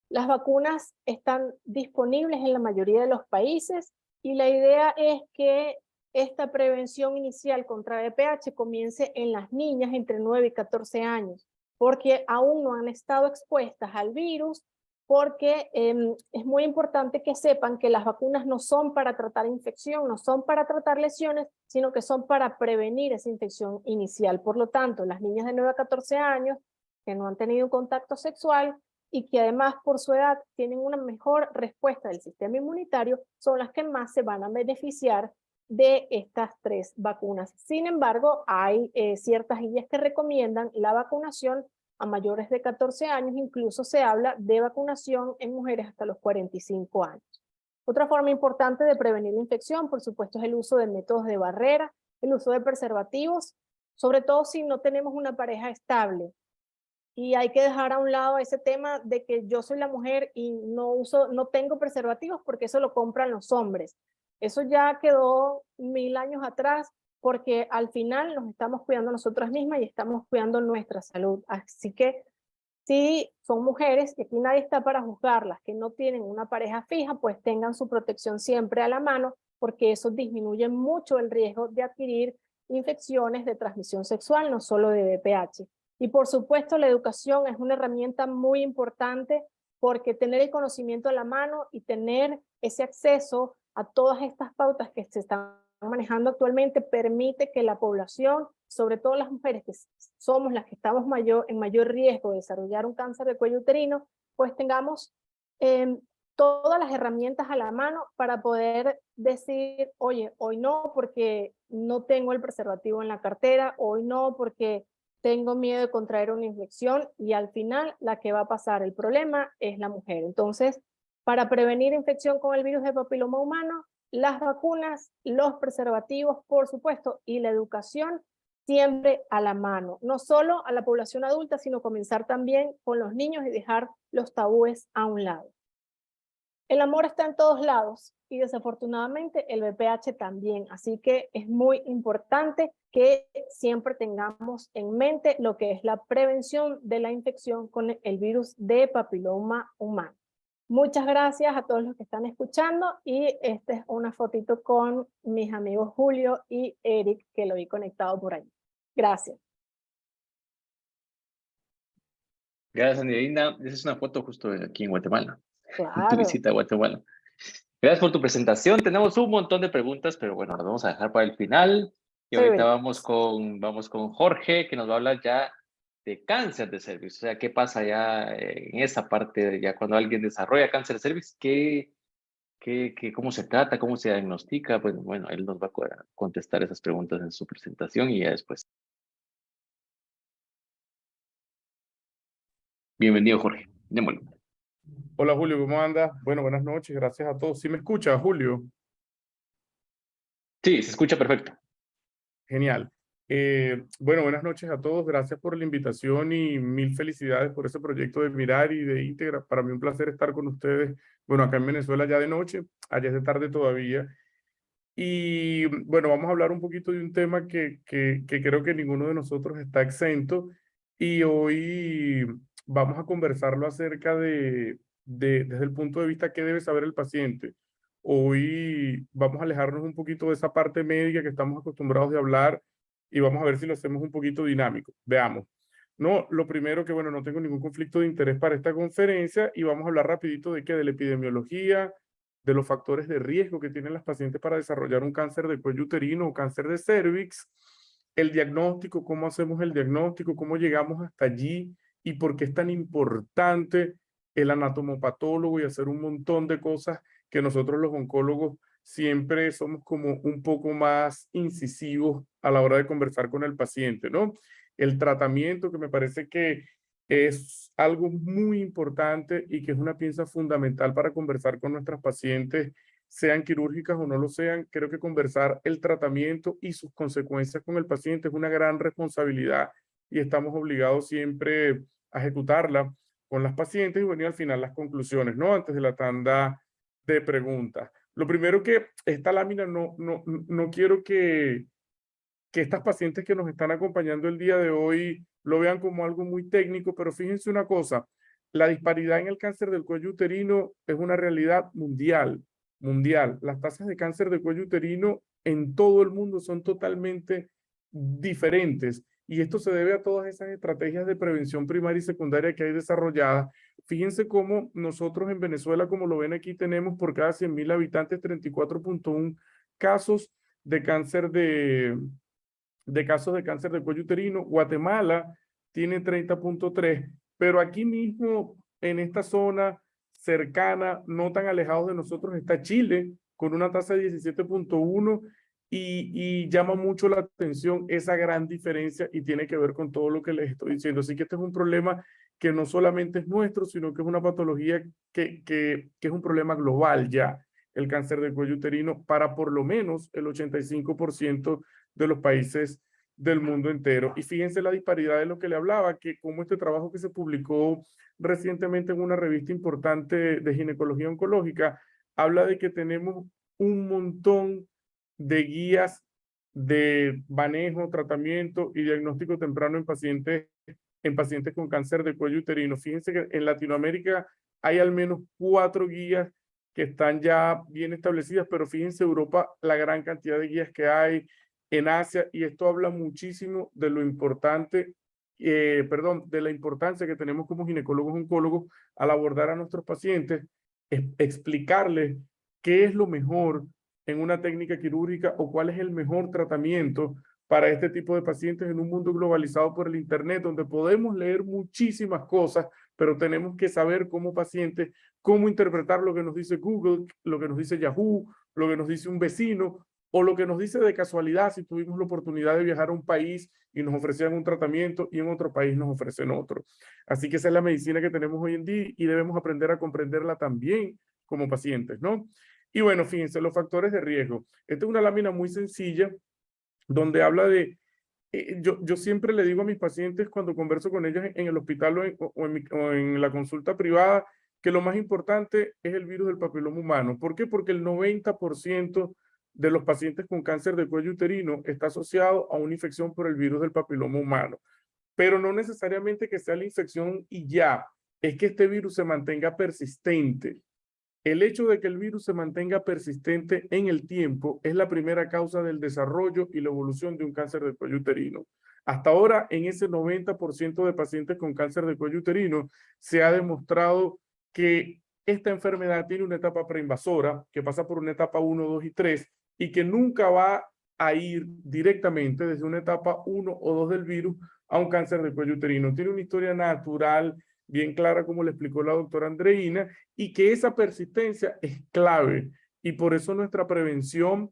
Las vacunas están disponibles en la mayoría de los países y la idea es que esta prevención inicial contra VPH comience en las niñas entre 9 y 14 años, porque aún no han estado expuestas al virus, porque es muy importante que sepan que las vacunas no son para tratar infección, no son para tratar lesiones, sino que son para prevenir esa infección inicial. Por lo tanto, las niñas de 9 a 14 años que no han tenido un contacto sexual y que además por su edad tienen una mejor respuesta del sistema inmunitario, son las que más se van a beneficiar de estas 3 vacunas. Sin embargo, hay ciertas guías que recomiendan la vacunación a mayores de 14 años, incluso se habla de vacunación en mujeres hasta los 45 años. Otra forma importante de prevenir la infección, por supuesto, es el uso de métodos de barrera, el uso de preservativos, sobre todo si no tenemos una pareja estable. Y hay que dejar a un lado ese tema de que yo soy la mujer y no tengo preservativos porque eso lo compran los hombres. Eso ya quedó 1000 años atrás porque al final nos estamos cuidando nosotras mismas y estamos cuidando nuestra salud. Así que si son mujeres, y aquí nadie está para juzgarlas, que no tienen una pareja fija, pues tengan su protección siempre a la mano porque eso disminuye mucho el riesgo de adquirir infecciones de transmisión sexual, no solo de VPH. Y por supuesto la educación es una herramienta muy importante porque tener el conocimiento a la mano y tener ese acceso a todas estas pautas que se están manejando actualmente permite que la población, sobre todo las mujeres que somos las que estamos en mayor riesgo de desarrollar un cáncer de cuello uterino, pues tengamos todas las herramientas a la mano para poder decir, oye, hoy no porque no tengo el preservativo en la cartera, hoy no porque tengo miedo de contraer una infección, y al final la que va a pasar el problema es la mujer. Entonces, para prevenir infección con el virus de papiloma humano, las vacunas, los preservativos, por supuesto, y la educación siempre a la mano. No solo a la población adulta, sino comenzar también con los niños y dejar los tabúes a un lado. El amor está en todos lados y desafortunadamente el VPH también. Así que es muy importante que siempre tengamos en mente lo que es la prevención de la infección con el virus de papiloma humano. Muchas gracias a todos los que están escuchando y esta es una fotito con mis amigos Julio y Eric que lo vi conectado por ahí. Gracias. Gracias, Andreina. Esa es una foto justo de aquí en Guatemala. Tu Claro. visita a Guatemala. Gracias por tu presentación. Tenemos un montón de preguntas, pero bueno, las vamos a dejar para el final. Y ahorita vamos con Jorge, que nos va a hablar ya de cáncer de cervix. O sea, ¿qué pasa ya en esa parte, ya cuando alguien desarrolla cáncer de cervix? ¿Cómo se trata? ¿Cómo se diagnostica? Pues bueno, él nos va a contestar esas preguntas en su presentación y ya después. Bienvenido, Jorge. Démosle. Hola Julio, ¿cómo andas? Bueno, buenas noches, gracias a todos. ¿Sí me escuchas, Julio? Sí, se escucha perfecto. Genial. Bueno, buenas noches a todos, gracias por la invitación y mil felicidades por ese proyecto de Mirar y de Íntegra. Para mí un placer estar con ustedes, bueno, acá en Venezuela ya de noche, allá es de tarde todavía. Y bueno, vamos a hablar un poquito de un tema que creo que ninguno de nosotros está exento y hoy vamos a conversarlo acerca desde el punto de vista qué debe saber el paciente. Hoy vamos a alejarnos un poquito de esa parte médica que estamos acostumbrados de hablar y vamos a ver si lo hacemos un poquito dinámico. Veamos. No, lo primero que, bueno, no tengo ningún conflicto de interés para esta conferencia y vamos a hablar rapidito de qué, de la epidemiología, de los factores de riesgo que tienen las pacientes para desarrollar un cáncer de cuello uterino o cáncer de cervix, el diagnóstico, cómo hacemos el diagnóstico, cómo llegamos hasta allí y por qué es tan importante el anatomopatólogo y hacer un montón de cosas que nosotros los oncólogos siempre somos como un poco más incisivos a la hora de conversar con el paciente, ¿no? El tratamiento, que me parece que es algo muy importante y que es una pieza fundamental para conversar con nuestras pacientes, sean quirúrgicas o no lo sean. Creo que conversar el tratamiento y sus consecuencias con el paciente es una gran responsabilidad y estamos obligados siempre a ejecutarla con las pacientes y bueno, y al final las conclusiones, ¿no? Antes de la tanda de preguntas. Lo primero que esta lámina no quiero que estas pacientes que nos están acompañando el día de hoy lo vean como algo muy técnico, pero fíjense una cosa, la disparidad en el cáncer del cuello uterino es una realidad mundial, mundial. Las tasas de cáncer de cuello uterino en todo el mundo son totalmente diferentes y esto se debe a todas esas estrategias de prevención primaria y secundaria que hay desarrolladas. Fíjense cómo nosotros en Venezuela, como lo ven aquí, tenemos por cada 100.000 habitantes 34.1 casos de cáncer de casos de cáncer de cuello uterino. Guatemala tiene 30.3, pero aquí mismo en esta zona cercana, no tan alejados de nosotros, está Chile con una tasa de 17.1 y llama mucho la atención esa gran diferencia y tiene que ver con todo lo que les estoy diciendo. Así que este es un problema que no solamente es nuestro, sino que es una patología que es un problema global ya, el cáncer de cuello uterino, para por lo menos el 85% de los países del mundo entero. Y fíjense la disparidad de lo que le hablaba, que como este trabajo que se publicó recientemente en una revista importante de ginecología oncológica, habla de que tenemos un montón de guías de manejo, tratamiento y diagnóstico temprano en pacientes con cáncer de cuello uterino. Fíjense que en Latinoamérica hay al menos 4 guías que están ya bien establecidas, pero fíjense Europa la gran cantidad de guías que hay, en Asia, y esto habla muchísimo de lo importante, de la importancia que tenemos como ginecólogos oncólogos al abordar a nuestros pacientes, explicarles qué es lo mejor en una técnica quirúrgica o cuál es el mejor tratamiento para este tipo de pacientes en un mundo globalizado por el internet, donde podemos leer muchísimas cosas, pero tenemos que saber como pacientes cómo interpretar lo que nos dice Google, lo que nos dice Yahoo, lo que nos dice un vecino, o lo que nos dice de casualidad si tuvimos la oportunidad de viajar a un país y nos ofrecían un tratamiento y en otro país nos ofrecen otro. Así que esa es la medicina que tenemos hoy en día y debemos aprender a comprenderla también como pacientes, ¿no? Y bueno, fíjense, los factores de riesgo. Esta es una lámina muy sencilla donde habla de, yo siempre le digo a mis pacientes cuando converso con ellas en el hospital o en la consulta privada, que lo más importante es el virus del papiloma humano. ¿Por qué? Porque el 90% de los pacientes con cáncer de cuello uterino está asociado a una infección por el virus del papiloma humano. Pero no necesariamente que sea la infección y ya, es que este virus se mantenga persistente. El hecho de que el virus se mantenga persistente en el tiempo es la primera causa del desarrollo y la evolución de un cáncer de cuello uterino. Hasta ahora, en ese 90% de pacientes con cáncer de cuello uterino, se ha demostrado que esta enfermedad tiene una etapa preinvasora, que pasa por una etapa 1, 2 y 3, y que nunca va a ir directamente desde una etapa 1 o 2 del virus a un cáncer de cuello uterino. Tiene una historia natural bien clara, como le explicó la doctora Andreina, y que esa persistencia es clave. Y por eso nuestra prevención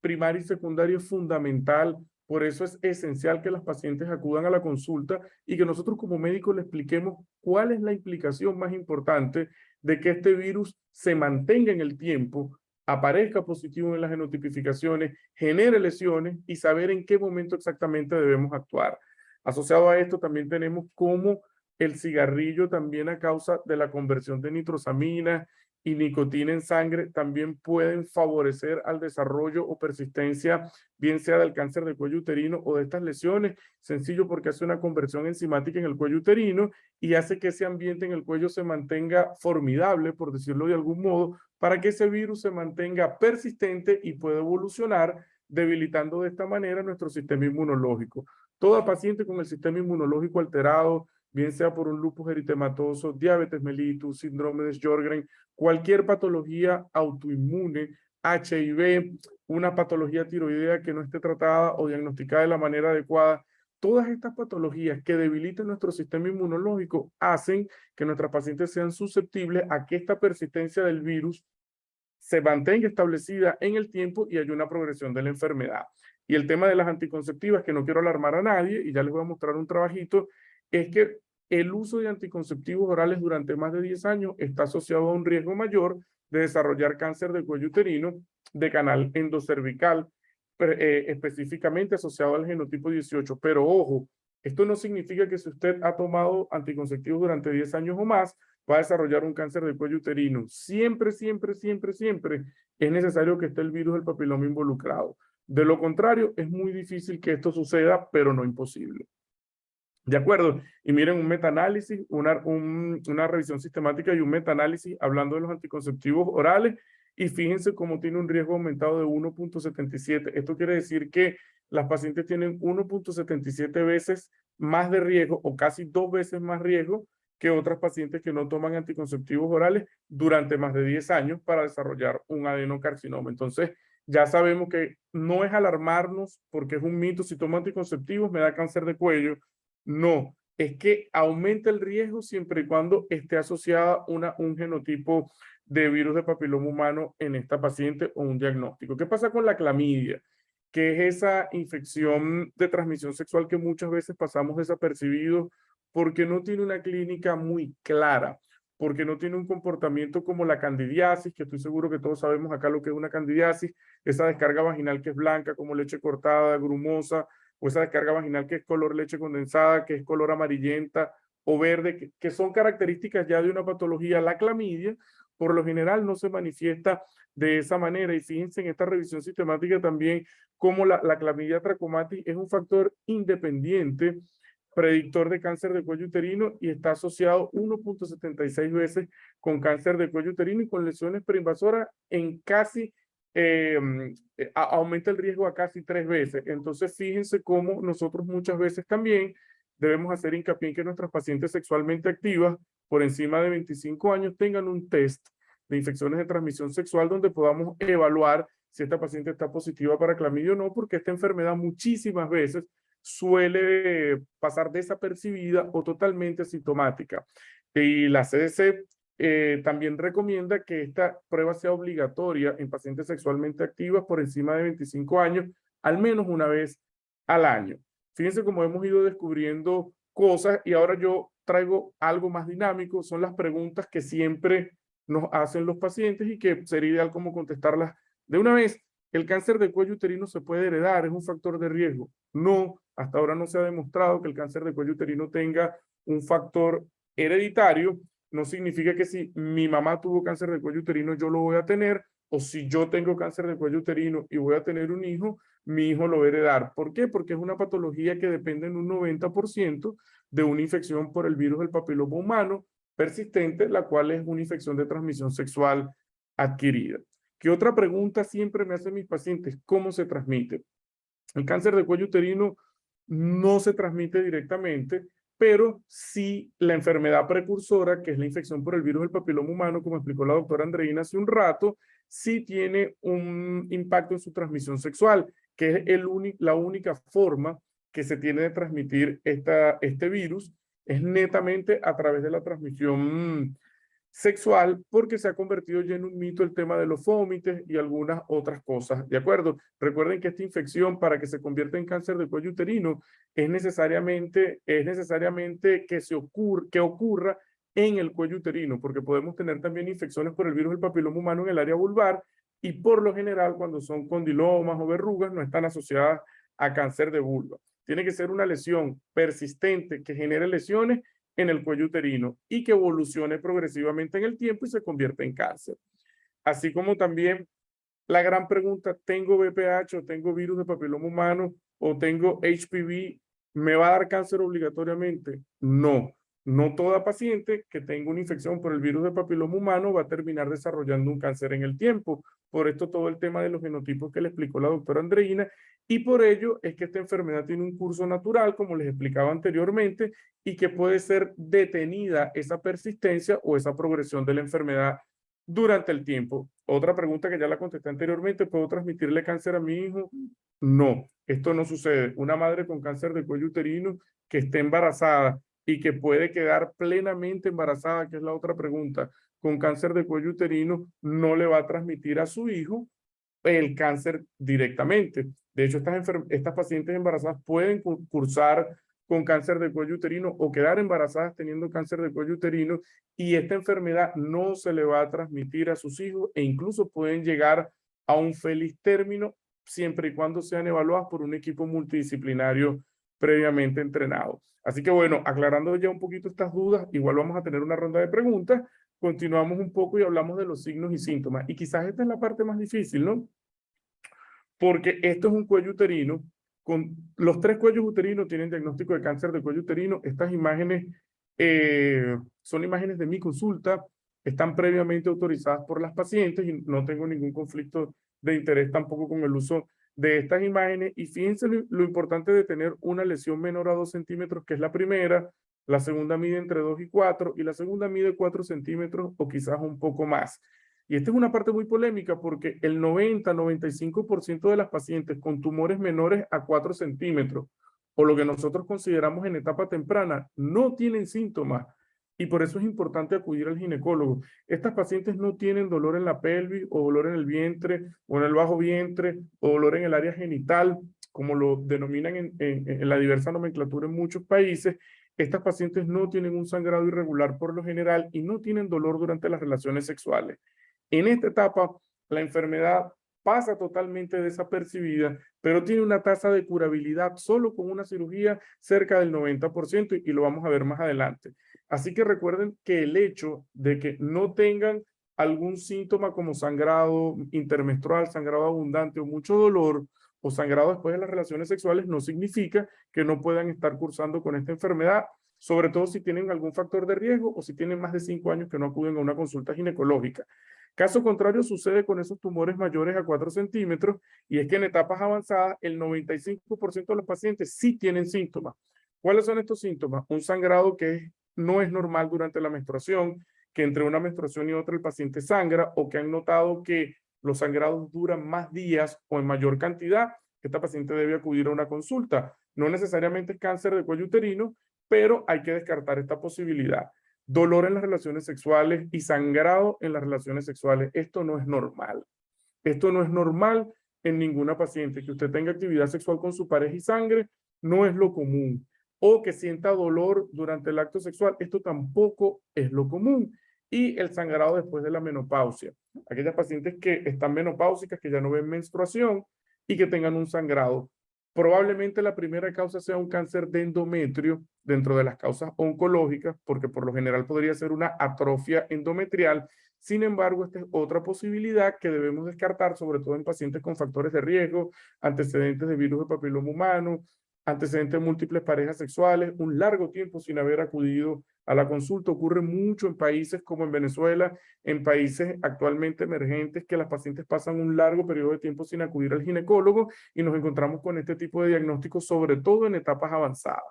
primaria y secundaria es fundamental. Por eso es esencial que las pacientes acudan a la consulta y que nosotros como médicos le expliquemos cuál es la implicación más importante de que este virus se mantenga en el tiempo, aparezca positivo en las genotipificaciones, genere lesiones y saber en qué momento exactamente debemos actuar. Asociado a esto también tenemos cómo el cigarrillo también a causa de la conversión de nitrosamina y nicotina en sangre también pueden favorecer al desarrollo o persistencia, bien sea del cáncer de cuello uterino o de estas lesiones. Sencillo, porque hace una conversión enzimática en el cuello uterino y hace que ese ambiente en el cuello se mantenga formidable, por decirlo de algún modo, para que ese virus se mantenga persistente y pueda evolucionar, debilitando de esta manera nuestro sistema inmunológico. Toda paciente con el sistema inmunológico alterado, bien sea por un lupus eritematoso, diabetes mellitus, síndrome de Sjögren, cualquier patología autoinmune, HIV, una patología tiroidea que no esté tratada o diagnosticada de la manera adecuada, todas estas patologías que debilitan nuestro sistema inmunológico hacen que nuestras pacientes sean susceptibles a que esta persistencia del virus se mantenga establecida en el tiempo y haya una progresión de la enfermedad. Y el tema de las anticonceptivas, que no quiero alarmar a nadie, y ya les voy a mostrar un trabajito, es que el uso de anticonceptivos orales durante más de 10 años está asociado a un riesgo mayor de desarrollar cáncer de cuello uterino, de canal endocervical, específicamente asociado al genotipo 18. Pero ojo, esto no significa que si usted ha tomado anticonceptivos durante 10 años o más, va a desarrollar un cáncer de cuello uterino. Siempre es necesario que esté el virus del papiloma involucrado. De lo contrario, es muy difícil que esto suceda, pero no imposible. ¿De acuerdo? Y miren, un metaanálisis, una revisión sistemática y un metaanálisis hablando de los anticonceptivos orales, y fíjense cómo tiene un riesgo aumentado de 1.77. Esto quiere decir que las pacientes tienen 1.77 veces más de riesgo o casi 2 veces más riesgo que otras pacientes que no toman anticonceptivos orales durante más de 10 años para desarrollar un adenocarcinoma. Entonces, ya sabemos que no es alarmarnos porque es un mito, si tomo anticonceptivos me da cáncer de cuello. No, es que aumenta el riesgo siempre y cuando esté asociada un genotipo de virus de papiloma humano en esta paciente o un diagnóstico. ¿Qué pasa con la clamidia? Que es esa infección de transmisión sexual que muchas veces pasamos desapercibidos porque no tiene una clínica muy clara, porque no tiene un comportamiento como la candidiasis, que estoy seguro que todos sabemos acá lo que es una candidiasis, esa descarga vaginal que es blanca como leche cortada, grumosa, o esa descarga vaginal que es color leche condensada, que es color amarillenta o verde, que son características ya de una patología. La clamidia, por lo general, no se manifiesta de esa manera. Y fíjense en esta revisión sistemática también cómo la clamidia trachomatis es un factor independiente predictor de cáncer de cuello uterino y está asociado 1.76 veces con cáncer de cuello uterino y con lesiones preinvasoras en casi aumenta el riesgo a casi 3 veces. Entonces, fíjense cómo nosotros muchas veces también debemos hacer hincapié en que nuestras pacientes sexualmente activas por encima de 25 años tengan un test de infecciones de transmisión sexual donde podamos evaluar si esta paciente está positiva para clamidia o no, porque esta enfermedad muchísimas veces suele pasar desapercibida o totalmente asintomática. Y la CDC también recomienda que esta prueba sea obligatoria en pacientes sexualmente activas por encima de 25 años, al menos una vez al año. Fíjense cómo hemos ido descubriendo cosas y ahora yo traigo algo más dinámico, son las preguntas que siempre nos hacen los pacientes y que sería ideal como contestarlas de una vez. ¿El cáncer de cuello uterino se puede heredar? ¿Es un factor de riesgo? No, hasta ahora no se ha demostrado que el cáncer de cuello uterino tenga un factor hereditario. no significa que si mi mamá tuvo cáncer de cuello uterino, yo lo voy a tener, o si yo tengo cáncer de cuello uterino y voy a tener un hijo, mi hijo lo va a heredar. ¿Por qué? Porque es una patología que depende en un 90% de una infección por el virus del papiloma humano persistente, la cual es una infección de transmisión sexual adquirida. ¿Qué otra pregunta siempre me hacen mis pacientes? ¿Cómo se transmite? El cáncer de cuello uterino no se transmite directamente, pero sí la enfermedad precursora, que es la infección por el virus del papiloma humano, como explicó la doctora Andreina hace un rato, sí tiene un impacto en su transmisión sexual, que es la única forma que se tiene de transmitir este virus, es netamente a través de la transmisión sexual, porque se ha convertido ya en un mito el tema de los fómites y algunas otras cosas, ¿de acuerdo? Recuerden que esta infección, para que se convierta en cáncer de cuello uterino, es necesariamente que ocurra en el cuello uterino, porque podemos tener también infecciones por el virus del papiloma humano en el área vulvar, y por lo general, cuando son condilomas o verrugas, no están asociadas a cáncer de vulva. Tiene que ser una lesión persistente que genere lesiones en el cuello uterino y que evolucione progresivamente en el tiempo y se convierta en cáncer. Así como también la gran pregunta, ¿tengo VPH o tengo virus de papiloma humano o tengo HPV? ¿Me va a dar cáncer obligatoriamente? No. No toda paciente que tenga una infección por el virus de papiloma humano va a terminar desarrollando un cáncer en el tiempo. Por esto todo el tema de los genotipos que le explicó la doctora Andreina, y por ello es que esta enfermedad tiene un curso natural, como les explicaba anteriormente, y que puede ser detenida esa persistencia o esa progresión de la enfermedad durante el tiempo. Otra pregunta que ya la contesté anteriormente, ¿puedo transmitirle cáncer a mi hijo? No, esto no sucede. Una madre con cáncer de cuello uterino que esté embarazada y que puede quedar plenamente embarazada, que es la otra pregunta, con cáncer de cuello uterino, no le va a transmitir a su hijo el cáncer directamente. De hecho, estas pacientes embarazadas pueden cursar con cáncer de cuello uterino o quedar embarazadas teniendo cáncer de cuello uterino, y esta enfermedad no se le va a transmitir a sus hijos e incluso pueden llegar a un feliz término siempre y cuando sean evaluadas por un equipo multidisciplinario previamente entrenado. Así que bueno, aclarando ya un poquito estas dudas, igual vamos a tener una ronda de preguntas, continuamos un poco y hablamos de los signos y síntomas. Y quizás esta es la parte más difícil, ¿no? Porque esto es un cuello uterino. Los 3 cuellos uterinos tienen diagnóstico de cáncer de cuello uterino. Estas imágenes son imágenes de mi consulta, están previamente autorizadas por las pacientes y no tengo ningún conflicto de interés tampoco con el uso de estas imágenes. Y fíjense lo importante de tener una lesión menor a 2 centímetros, que es la primera, la segunda mide entre 2 y 4 y la segunda mide 4 centímetros o quizás un poco más. Y esta es una parte muy polémica porque el 90-95% de las pacientes con tumores menores a 4 centímetros o lo que nosotros consideramos en etapa temprana no tienen síntomas, y por eso es importante acudir al ginecólogo. Estas pacientes no tienen dolor en la pelvis o dolor en el vientre o en el bajo vientre o dolor en el área genital, como lo denominan en la diversa nomenclatura en muchos países. Estas pacientes no tienen un sangrado irregular por lo general y no tienen dolor durante las relaciones sexuales. En esta etapa, la enfermedad pasa totalmente desapercibida, pero tiene una tasa de curabilidad solo con una cirugía cerca del 90% y lo vamos a ver más adelante. Así que recuerden que el hecho de que no tengan algún síntoma como sangrado intermenstrual, sangrado abundante o mucho dolor o sangrado después de las relaciones sexuales no significa que no puedan estar cursando con esta enfermedad, sobre todo si tienen algún factor de riesgo o si tienen más de 5 años que no acuden a una consulta ginecológica. Caso contrario sucede con esos tumores mayores a 4 centímetros, y es que en etapas avanzadas el 95% de los pacientes sí tienen síntomas. ¿Cuáles son estos síntomas? Un sangrado que no es normal durante la menstruación, que entre una menstruación y otra el paciente sangra, o que han notado que los sangrados duran más días o en mayor cantidad. Esta paciente debe acudir a una consulta. No necesariamente es cáncer de cuello uterino, pero hay que descartar esta posibilidad. Dolor en las relaciones sexuales y sangrado en las relaciones sexuales. Esto no es normal. Esto no es normal en ninguna paciente. Que usted tenga actividad sexual con su pareja y sangre no es lo común. O que sienta dolor durante el acto sexual. Esto tampoco es lo común. Y el sangrado después de la menopausia. Aquellas pacientes que están menopáusicas, que ya no ven menstruación y que tengan un sangrado. Probablemente la primera causa sea un cáncer de endometrio dentro de las causas oncológicas, porque por lo general podría ser una atrofia endometrial. Sin embargo, esta es otra posibilidad que debemos descartar, sobre todo en pacientes con factores de riesgo, antecedentes de virus de papiloma humano, antecedentes de múltiples parejas sexuales, un largo tiempo sin haber acudido a la consulta. Ocurre mucho en países como en Venezuela, en países actualmente emergentes, que las pacientes pasan un largo periodo de tiempo sin acudir al ginecólogo y nos encontramos con este tipo de diagnósticos, sobre todo en etapas avanzadas.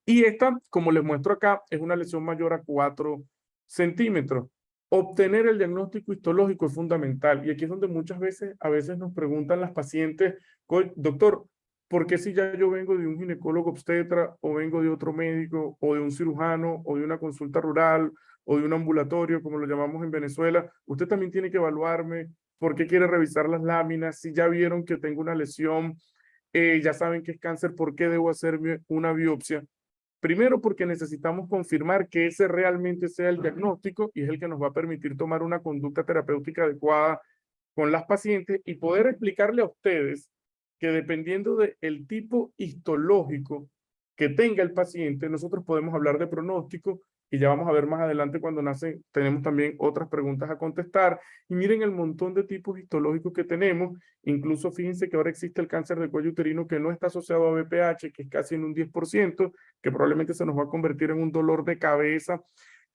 Y esta, como les muestro acá, es una lesión mayor a 4 centímetros. Obtener el diagnóstico histológico es fundamental. Y aquí es donde muchas veces, a veces nos preguntan las pacientes, doctor, ¿por qué si ya yo vengo de un ginecólogo obstetra o vengo de otro médico o de un cirujano o de una consulta rural o de un ambulatorio, como lo llamamos en Venezuela, usted también tiene que evaluarme? ¿Por qué quiere revisar las láminas? Si ya vieron que tengo una lesión, ya saben que es cáncer, ¿por qué debo hacerme una biopsia? Primero, porque necesitamos confirmar que ese realmente sea el diagnóstico y es el que nos va a permitir tomar una conducta terapéutica adecuada con las pacientes y poder explicarle a ustedes que dependiendo del tipo histológico que tenga el paciente, nosotros podemos hablar de pronóstico y ya vamos a ver más adelante cuando nace, tenemos también otras preguntas a contestar. Y miren el montón de tipos histológicos que tenemos. Incluso fíjense que ahora existe el cáncer de cuello uterino que no está asociado a BPH, que es casi en un 10%, que probablemente se nos va a convertir en un dolor de cabeza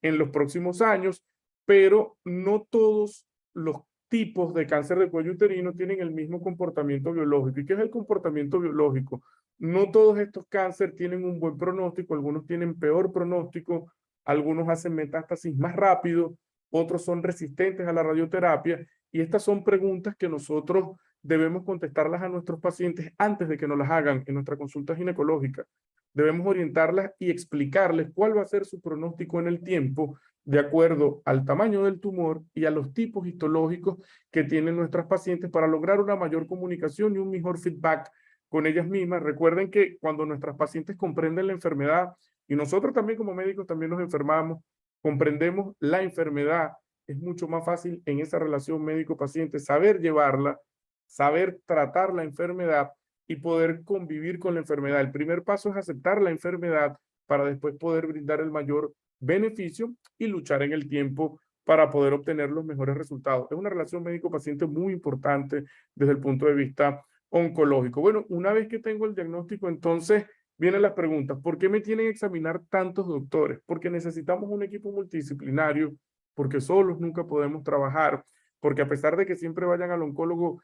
en los próximos años, pero no todos los tipos de cáncer de cuello uterino tienen el mismo comportamiento biológico. ¿Y qué es el comportamiento biológico? No todos estos cánceres tienen un buen pronóstico, algunos tienen peor pronóstico, algunos hacen metástasis más rápido, otros son resistentes a la radioterapia, y estas son preguntas que nosotros debemos contestarlas a nuestros pacientes antes de que nos las hagan en nuestra consulta ginecológica. Debemos orientarlas y explicarles cuál va a ser su pronóstico en el tiempo de acuerdo al tamaño del tumor y a los tipos histológicos que tienen nuestras pacientes para lograr una mayor comunicación y un mejor feedback con ellas mismas. Recuerden que cuando nuestras pacientes comprenden la enfermedad, y nosotros también como médicos también nos enfermamos, comprendemos la enfermedad, es mucho más fácil en esa relación médico-paciente saber llevarla, saber tratar la enfermedad y poder convivir con la enfermedad. El primer paso es aceptar la enfermedad para después poder brindar el mayor beneficio y luchar en el tiempo para poder obtener los mejores resultados. Es una relación médico-paciente muy importante desde el punto de vista oncológico. Bueno, una vez que tengo el diagnóstico, entonces vienen las preguntas. ¿Por qué me tienen que examinar tantos doctores? Porque necesitamos un equipo multidisciplinario, porque solos nunca podemos trabajar, porque a pesar de que siempre vayan al oncólogo,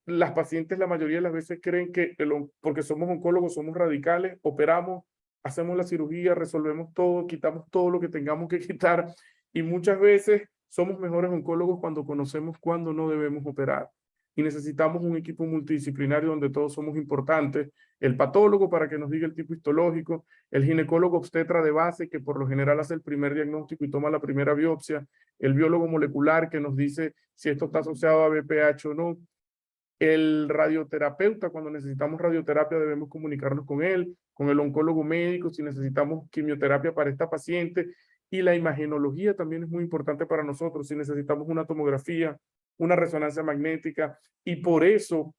las pacientes la mayoría de las veces creen que porque somos oncólogos somos radicales, operamos, hacemos la cirugía, resolvemos todo, quitamos todo lo que tengamos que quitar, y muchas veces somos mejores oncólogos cuando conocemos cuándo no debemos operar. Y necesitamos un equipo multidisciplinario donde todos somos importantes. El patólogo para que nos diga el tipo histológico, el ginecólogo obstetra de base que por lo general hace el primer diagnóstico y toma la primera biopsia, el biólogo molecular que nos dice si esto está asociado a BPH o no, el radioterapeuta, cuando necesitamos radioterapia debemos comunicarnos con él, con el oncólogo médico, si necesitamos quimioterapia para esta paciente, y la imagenología también es muy importante para nosotros, si necesitamos una tomografía, una resonancia magnética, y por eso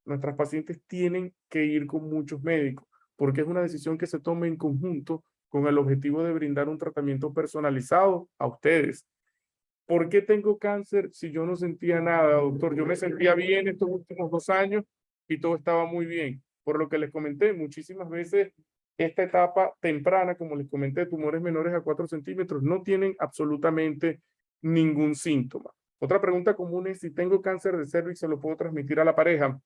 nuestras pacientes tienen que ir con muchos médicos, porque es una decisión que se toma en conjunto con el objetivo de brindar un tratamiento personalizado a ustedes. ¿Por qué tengo cáncer si yo no sentía nada, doctor? Yo me sentía bien estos últimos 2 años y todo estaba muy bien. Por lo que les comenté, muchísimas veces esta etapa temprana, como les comenté, tumores menores a 4 centímetros, no tienen absolutamente ningún síntoma. Otra pregunta común es si tengo cáncer de cervix, ¿se lo puedo transmitir a la pareja?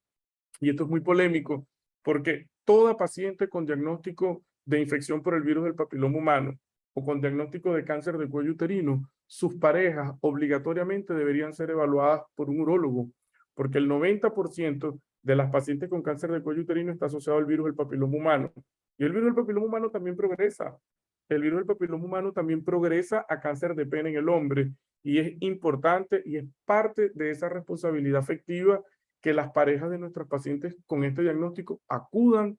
Y esto es muy polémico, porque toda paciente con diagnóstico de infección por el virus del papiloma humano o con diagnóstico de cáncer de cuello uterino, sus parejas obligatoriamente deberían ser evaluadas por un urólogo, porque el 90% de las pacientes con cáncer de cuello uterino está asociado al virus del papiloma humano. Y el virus del papiloma humano también progresa. El virus del papiloma humano también progresa a cáncer de pene en el hombre. Y es importante y es parte de esa responsabilidad afectiva que las parejas de nuestros pacientes con este diagnóstico acudan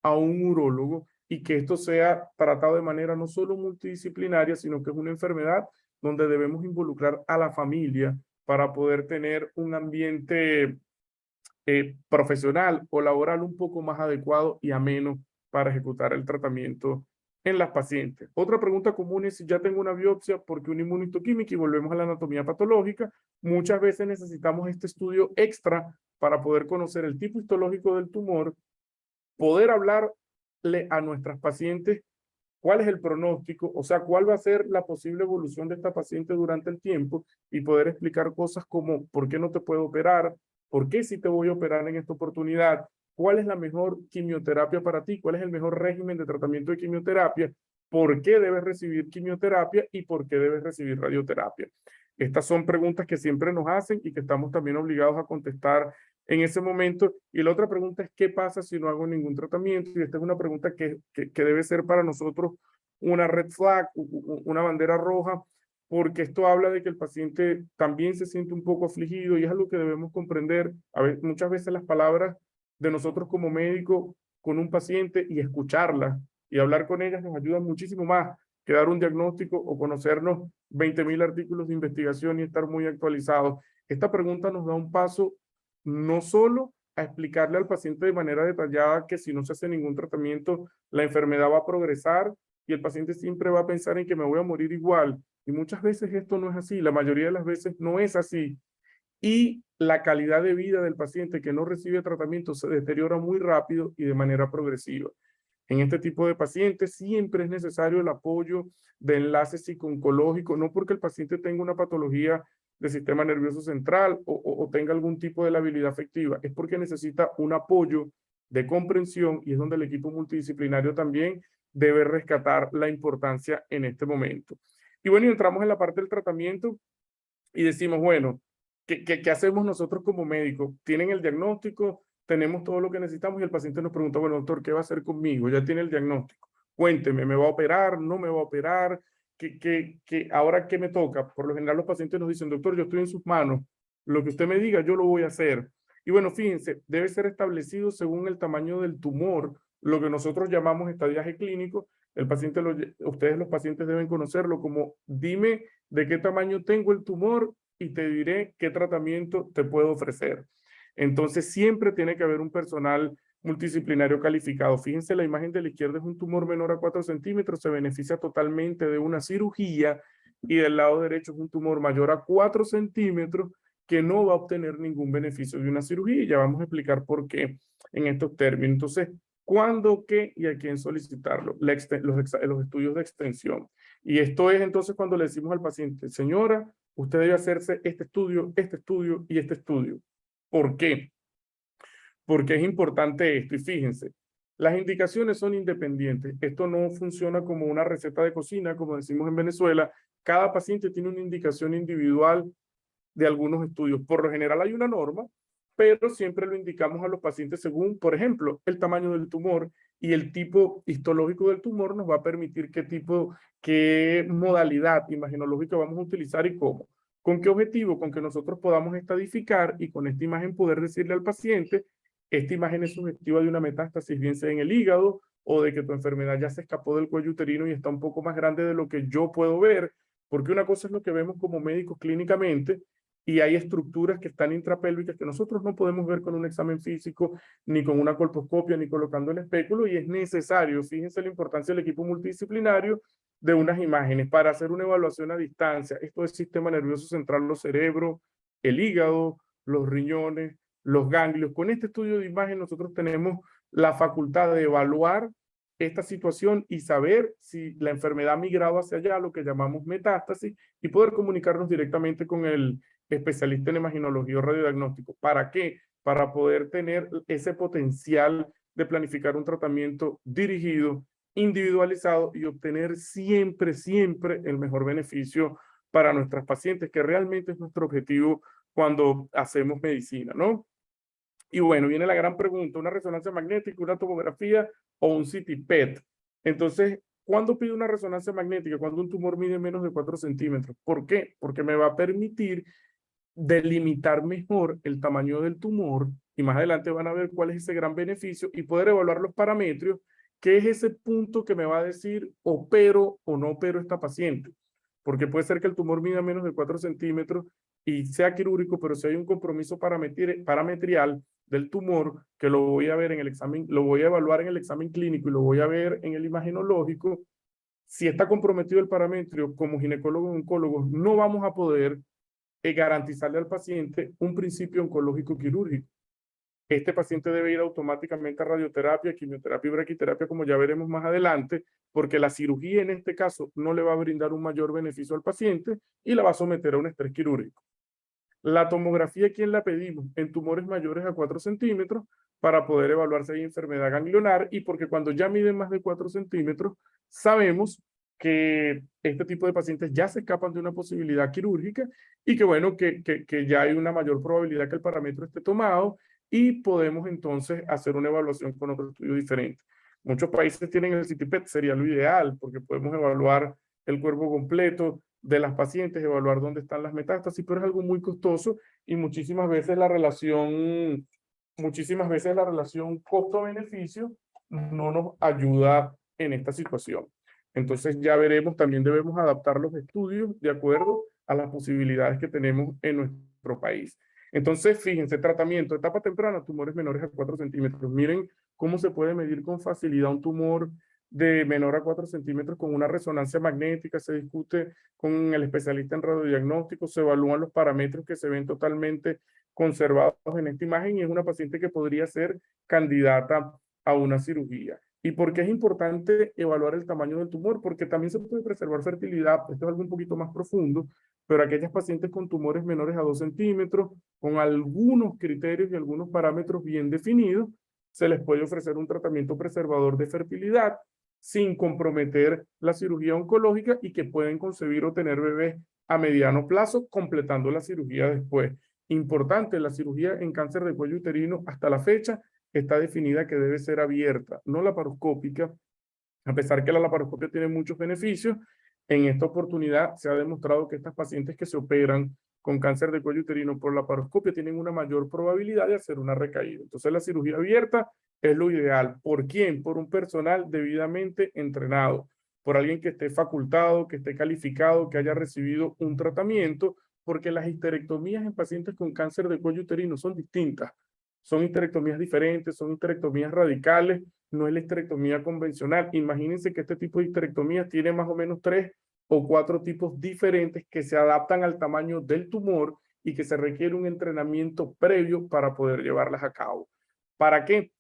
a un urólogo y que esto sea tratado de manera no solo multidisciplinaria, sino que es una enfermedad donde debemos involucrar a la familia para poder tener un ambiente profesional o laboral un poco más adecuado y ameno para ejecutar el tratamiento en las pacientes. Otra pregunta común es si ya tengo una biopsia, ¿por qué una inmunistoquímica? Y volvemos a la anatomía patológica. Muchas veces necesitamos este estudio extra para poder conocer el tipo histológico del tumor, poder hablarle a nuestras pacientes cuál es el pronóstico, o sea, cuál va a ser la posible evolución de esta paciente durante el tiempo y poder explicar cosas como por qué no te puedo operar, por qué sí te voy a operar en esta oportunidad, cuál es la mejor quimioterapia para ti, cuál es el mejor régimen de tratamiento de quimioterapia, por qué debes recibir quimioterapia y por qué debes recibir radioterapia. Estas son preguntas que siempre nos hacen y que estamos también obligados a contestar en ese momento. Y la otra pregunta es, ¿qué pasa si no hago ningún tratamiento? Y esta es una pregunta que debe ser para nosotros una red flag, una bandera roja, porque esto habla de que el paciente también se siente un poco afligido y es algo que debemos comprender. Muchas veces las palabras de nosotros como médicos con un paciente y escucharlas y hablar con ellas nos ayuda muchísimo más que dar un diagnóstico o conocernos 20.000 artículos de investigación y estar muy actualizados. Esta pregunta nos da un paso no solo a explicarle al paciente de manera detallada que si no se hace ningún tratamiento, la enfermedad va a progresar y el paciente siempre va a pensar en que me voy a morir igual. Y muchas veces esto no es así, la mayoría de las veces no es así. Y la calidad de vida del paciente que no recibe tratamiento se deteriora muy rápido y de manera progresiva. En este tipo de pacientes siempre es necesario el apoyo de enlace psico-oncológico, no porque el paciente tenga una patología del sistema nervioso central o tenga algún tipo de labilidad afectiva, es porque necesita un apoyo de comprensión y es donde el equipo multidisciplinario también debe rescatar la importancia en este momento. Y bueno, entramos en la parte del tratamiento y decimos, bueno, ¿qué hacemos nosotros como médicos? ¿Tienen el diagnóstico? Tenemos todo lo que necesitamos y el paciente nos pregunta, bueno, doctor, ¿qué va a hacer conmigo? Ya tiene el diagnóstico. Cuénteme, ¿me va a operar? ¿No me va a operar? ¿Ahora qué me toca? Por lo general los pacientes nos dicen, doctor, yo estoy en sus manos. Lo que usted me diga, yo lo voy a hacer. Y bueno, fíjense, debe ser establecido según el tamaño del tumor, lo que nosotros llamamos estadiaje clínico. Ustedes los pacientes deben conocerlo como, dime de qué tamaño tengo el tumor y te diré qué tratamiento te puedo ofrecer. Entonces siempre tiene que haber un personal multidisciplinario calificado. Fíjense, la imagen de la izquierda es un tumor menor a 4 centímetros, se beneficia totalmente de una cirugía, y del lado derecho es un tumor mayor a 4 centímetros que no va a obtener ningún beneficio de una cirugía, y ya vamos a explicar por qué en estos términos. Entonces, ¿cuándo, qué y a quién solicitarlo? Los estudios de extensión. Y esto es entonces cuando le decimos al paciente, señora, usted debe hacerse este estudio y este estudio. ¿Por qué? Porque es importante esto. Y fíjense, las indicaciones son independientes. Esto no funciona como una receta de cocina, como decimos en Venezuela. Cada paciente tiene una indicación individual de algunos estudios. Por lo general hay una norma, pero siempre lo indicamos a los pacientes según, por ejemplo, el tamaño del tumor y el tipo histológico del tumor nos va a permitir qué modalidad imagenológica vamos a utilizar y cómo. ¿Con qué objetivo? Con que nosotros podamos estadificar y con esta imagen poder decirle al paciente, esta imagen es sugestiva de una metástasis, bien sea en el hígado o de que tu enfermedad ya se escapó del cuello uterino y está un poco más grande de lo que yo puedo ver, porque una cosa es lo que vemos como médicos clínicamente y hay estructuras que están intrapélvicas que nosotros no podemos ver con un examen físico, ni con una colposcopia, ni colocando el espéculo, y es necesario, fíjense la importancia del equipo multidisciplinario, de unas imágenes para hacer una evaluación a distancia. Esto es sistema nervioso central, los cerebros, el hígado, los riñones, los ganglios. Con este estudio de imagen nosotros tenemos la facultad de evaluar esta situación y saber si la enfermedad ha migrado hacia allá, lo que llamamos metástasis, y poder comunicarnos directamente con el especialista en imagenología o radiodiagnóstico. ¿Para qué? Para poder tener ese potencial de planificar un tratamiento dirigido, individualizado y obtener siempre el mejor beneficio para nuestras pacientes, que realmente es nuestro objetivo cuando hacemos medicina, ¿no? Y bueno, viene la gran pregunta, ¿una resonancia magnética, una tomografía o un CT PET? Entonces, ¿cuándo pido una resonancia magnética? Cuando un tumor mide menos de 4 centímetros. ¿Por qué? Porque me va a permitir delimitar mejor el tamaño del tumor y más adelante van a ver cuál es ese gran beneficio y poder evaluar los parámetros, que es ese punto que me va a decir opero o no opero esta paciente. porque puede ser que el tumor mida menos de 4 centímetros y sea quirúrgico, pero si hay un compromiso parametrial del tumor, que lo voy a ver en el examen, lo voy a evaluar en el examen clínico y lo voy a ver en el imagenológico, si está comprometido el parametrio, como ginecólogos y oncólogos, no vamos a poder garantizarle al paciente un principio oncológico quirúrgico. Este paciente debe ir automáticamente a radioterapia, quimioterapia y braquiterapia, como ya veremos más adelante, porque la cirugía en este caso no le va a brindar un mayor beneficio al paciente y la va a someter a un estrés quirúrgico. La tomografía, ¿quién la pedimos? En tumores mayores a 4 centímetros para poder evaluar si hay enfermedad ganglionar y porque cuando ya miden más de 4 centímetros, sabemos que este tipo de pacientes ya se escapan de una posibilidad quirúrgica y que bueno, que ya hay una mayor probabilidad que el parámetro esté tomado y podemos entonces hacer una evaluación con otro estudio diferente. Muchos países tienen el CT-PET, sería lo ideal porque podemos evaluar el cuerpo completo de las pacientes, evaluar dónde están las metástasis, pero es algo muy costoso y muchísimas veces la relación costo-beneficio no nos ayuda en esta situación. Entonces ya veremos, también debemos adaptar los estudios de acuerdo a las posibilidades que tenemos en nuestro país. Entonces, fíjense, tratamiento, etapa temprana, tumores menores a 4 centímetros. Miren cómo se puede medir con facilidad un tumor de menor a 4 centímetros con una resonancia magnética, se discute con el especialista en radiodiagnóstico, se evalúan los parámetros que se ven totalmente conservados en esta imagen y es una paciente que podría ser candidata a una cirugía. ¿Y por qué es importante evaluar el tamaño del tumor? Porque también se puede preservar fertilidad, esto es algo un poquito más profundo, pero aquellas pacientes con tumores menores a 2 centímetros, con algunos criterios y algunos parámetros bien definidos, se les puede ofrecer un tratamiento preservador de fertilidad sin comprometer la cirugía oncológica y que pueden concebir o tener bebés a mediano plazo, completando la cirugía después. Importante, la cirugía en cáncer de cuello uterino hasta la fecha está definida que debe ser abierta, no laparoscópica, a pesar que la laparoscopia tiene muchos beneficios. En esta oportunidad se ha demostrado que estas pacientes que se operan con cáncer de cuello uterino por laparoscopia tienen una mayor probabilidad de hacer una recaída. Entonces la cirugía abierta es lo ideal. ¿Por quién? Por un personal debidamente entrenado, por alguien que esté facultado, que esté calificado, que haya recibido un tratamiento, porque las histerectomías en pacientes con cáncer de cuello uterino son distintas. Son histerectomías diferentes, son histerectomías radicales, no es la histerectomía convencional. Imagínense que este tipo de histerectomía tiene más o menos 3 o 4 tipos diferentes que se adaptan al tamaño del tumor y que se requiere un entrenamiento previo para poder llevarlas a cabo. ¿Para qué?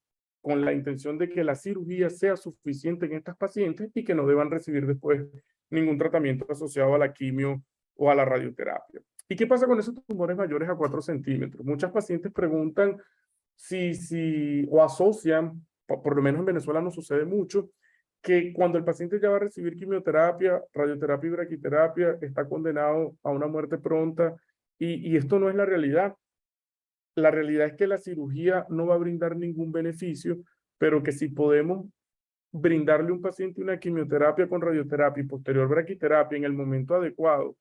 Con la intención de que la cirugía sea suficiente en estas pacientes y que no deban recibir después ningún tratamiento asociado a la quimio o a la radioterapia. ¿Y qué pasa con esos tumores mayores a 4 centímetros? Muchas pacientes preguntan o asocian, por lo menos en Venezuela no sucede mucho, que cuando el paciente ya va a recibir quimioterapia, radioterapia y braquiterapia, está condenado a una muerte pronta, y esto no es la realidad. La realidad es que la cirugía no va a brindar ningún beneficio, pero que si podemos brindarle a un paciente una quimioterapia con radioterapia y posterior braquiterapia en el momento adecuado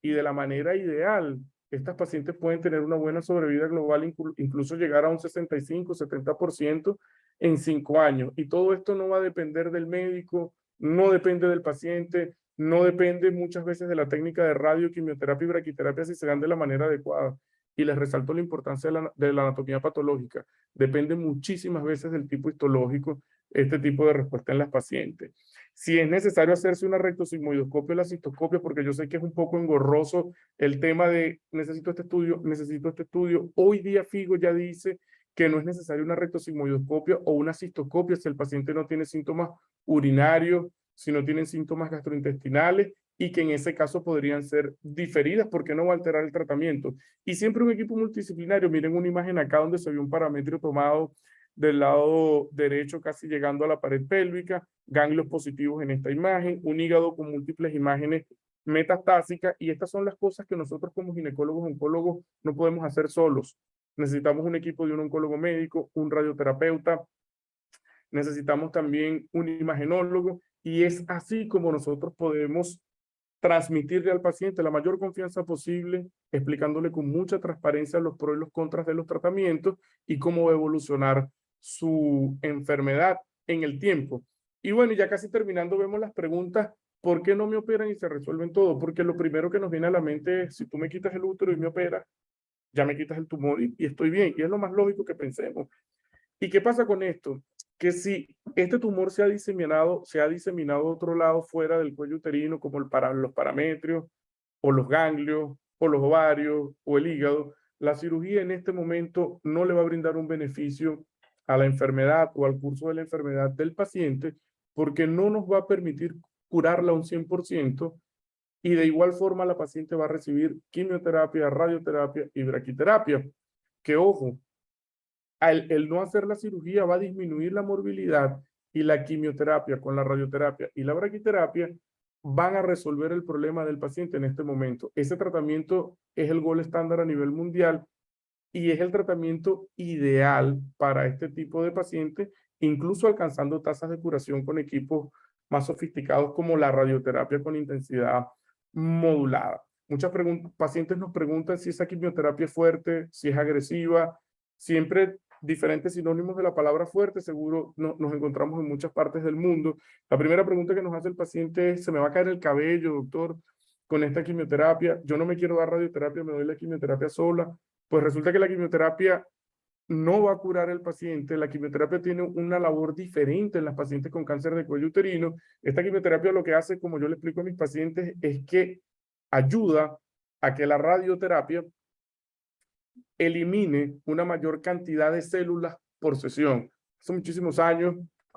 y de la manera ideal, estas pacientes pueden tener una buena sobrevida global, incluso llegar a un 65-70% en 5 años. Y todo esto no va a depender del médico, no depende del paciente, no depende muchas veces de la técnica de radio, quimioterapia y braquiterapia si se dan de la manera adecuada. Y les resalto la importancia de la anatomía patológica. Depende muchísimas veces del tipo histológico este tipo de respuesta en las pacientes. Si es necesario hacerse una rectosigmoidoscopia o la cistoscopia, porque yo sé que es un poco engorroso el tema de necesito este estudio. Hoy día FIGO ya dice que no es necesario una rectosigmoidoscopia o una cistoscopia si el paciente no tiene síntomas urinarios, si no tienen síntomas gastrointestinales y que en ese caso podrían ser diferidas porque no va a alterar el tratamiento. Y siempre un equipo multidisciplinario, miren una imagen acá donde se vio un parametrio tomado del lado derecho casi llegando a la pared pélvica, ganglios positivos en esta imagen, un hígado con múltiples imágenes metastásicas, y estas son las cosas que nosotros como ginecólogos, oncólogos no podemos hacer solos. Necesitamos un equipo de un oncólogo médico, un radioterapeuta, necesitamos también un imagenólogo, y es así como nosotros podemos transmitirle al paciente la mayor confianza posible, explicándole con mucha transparencia los pros y los contras de los tratamientos y cómo va a evolucionar su enfermedad en el tiempo. Y bueno, ya casi terminando, vemos las preguntas ¿por qué no me operan y se resuelven todo? Porque lo primero que nos viene a la mente es, si tú me quitas el útero y me operas, ya me quitas el tumor y estoy bien. Y es lo más lógico que pensemos. ¿Y qué pasa con esto? Que si este tumor se ha diseminado a otro lado fuera del cuello uterino, como los parametrios, o los ganglios, o los ovarios, o el hígado, la cirugía en este momento no le va a brindar un beneficio a la enfermedad o al curso de la enfermedad del paciente, porque no nos va a permitir curarla un 100%, y de igual forma la paciente va a recibir quimioterapia, radioterapia y braquiterapia. Que ojo, el no hacer la cirugía va a disminuir la morbilidad, y la quimioterapia con la radioterapia y la braquiterapia van a resolver el problema del paciente en este momento. Ese tratamiento es el gold estándar a nivel mundial y es el tratamiento ideal para este tipo de pacientes, incluso alcanzando tasas de curación con equipos más sofisticados como la radioterapia con intensidad modulada. Muchas pacientes nos preguntan si esa quimioterapia es fuerte, si es agresiva. Siempre diferentes sinónimos de la palabra fuerte, seguro nos encontramos en muchas partes del mundo. La primera pregunta que nos hace el paciente es, ¿se me va a caer el cabello, doctor, con esta quimioterapia? Yo no me quiero dar radioterapia, me doy la quimioterapia sola. Pues resulta que la quimioterapia no va a curar al paciente. La quimioterapia tiene una labor diferente en las pacientes con cáncer de cuello uterino. Esta quimioterapia lo que hace, como yo le explico a mis pacientes, es que ayuda a que la radioterapia elimine una mayor cantidad de células por sesión. Hace muchísimos años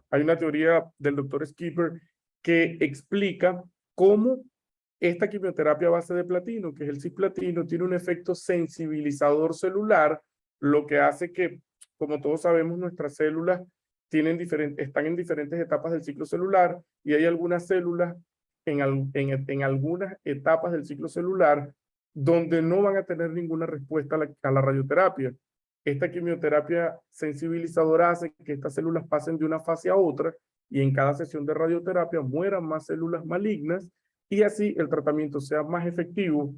hay una teoría del doctor Skipper que explica cómo esta quimioterapia a base de platino, que es el cisplatino, tiene un efecto sensibilizador celular, lo que hace que, como todos sabemos, nuestras células están en diferentes etapas del ciclo celular, y hay algunas células en algunas etapas del ciclo celular donde no van a tener ninguna respuesta a la radioterapia. Esta quimioterapia sensibilizadora hace que estas células pasen de una fase a otra, y en cada sesión de radioterapia mueran más células malignas, y así el tratamiento sea más efectivo,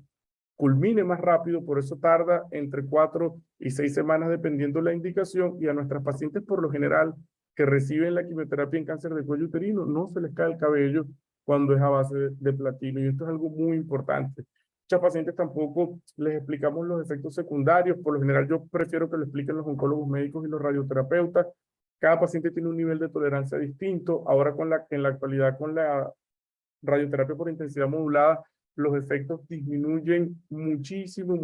culmine más rápido. Por eso tarda entre 4 y 6 semanas dependiendo la indicación, y a nuestras pacientes por lo general que reciben la quimioterapia en cáncer de cuello uterino no se les cae el cabello cuando es a base de platino, y esto es algo muy importante. Muchas pacientes tampoco les explicamos los efectos secundarios. Por lo general yo prefiero que lo expliquen los oncólogos médicos y los radioterapeutas. Cada paciente tiene un nivel de tolerancia distinto. Ahora en la actualidad con la radioterapia por intensidad modulada, los efectos disminuyen muchísimo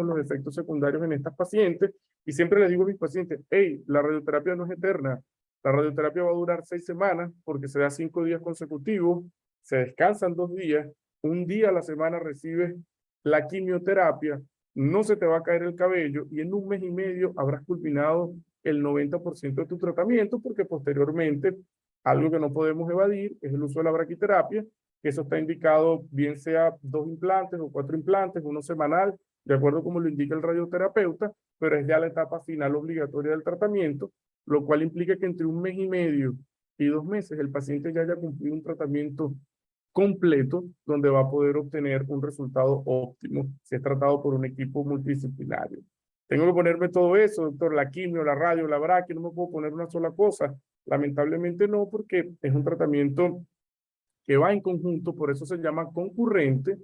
los efectos secundarios en estas pacientes. Y siempre les digo a mis pacientes, hey, la radioterapia no es eterna. La radioterapia va a durar 6 semanas porque se da 5 días consecutivos, se descansan 2 días, un día a la semana recibes la quimioterapia, no se te va a caer el cabello, y en 1 mes y medio habrás culminado el 90% de tu tratamiento, porque posteriormente, algo que no podemos evadir es el uso de la braquiterapia, que eso está indicado bien sea 2 implantes o 4 implantes, uno semanal, de acuerdo como lo indica el radioterapeuta, pero es ya la etapa final obligatoria del tratamiento, lo cual implica que entre 1 mes y medio y 2 meses el paciente ya haya cumplido un tratamiento completo, donde va a poder obtener un resultado óptimo si es tratado por un equipo multidisciplinario. Tengo que ponerme todo eso, doctor, la quimio, la radio, la braquia, no me puedo poner una sola cosa. Lamentablemente no, porque es un tratamiento que va en conjunto, por eso se llama concurrente,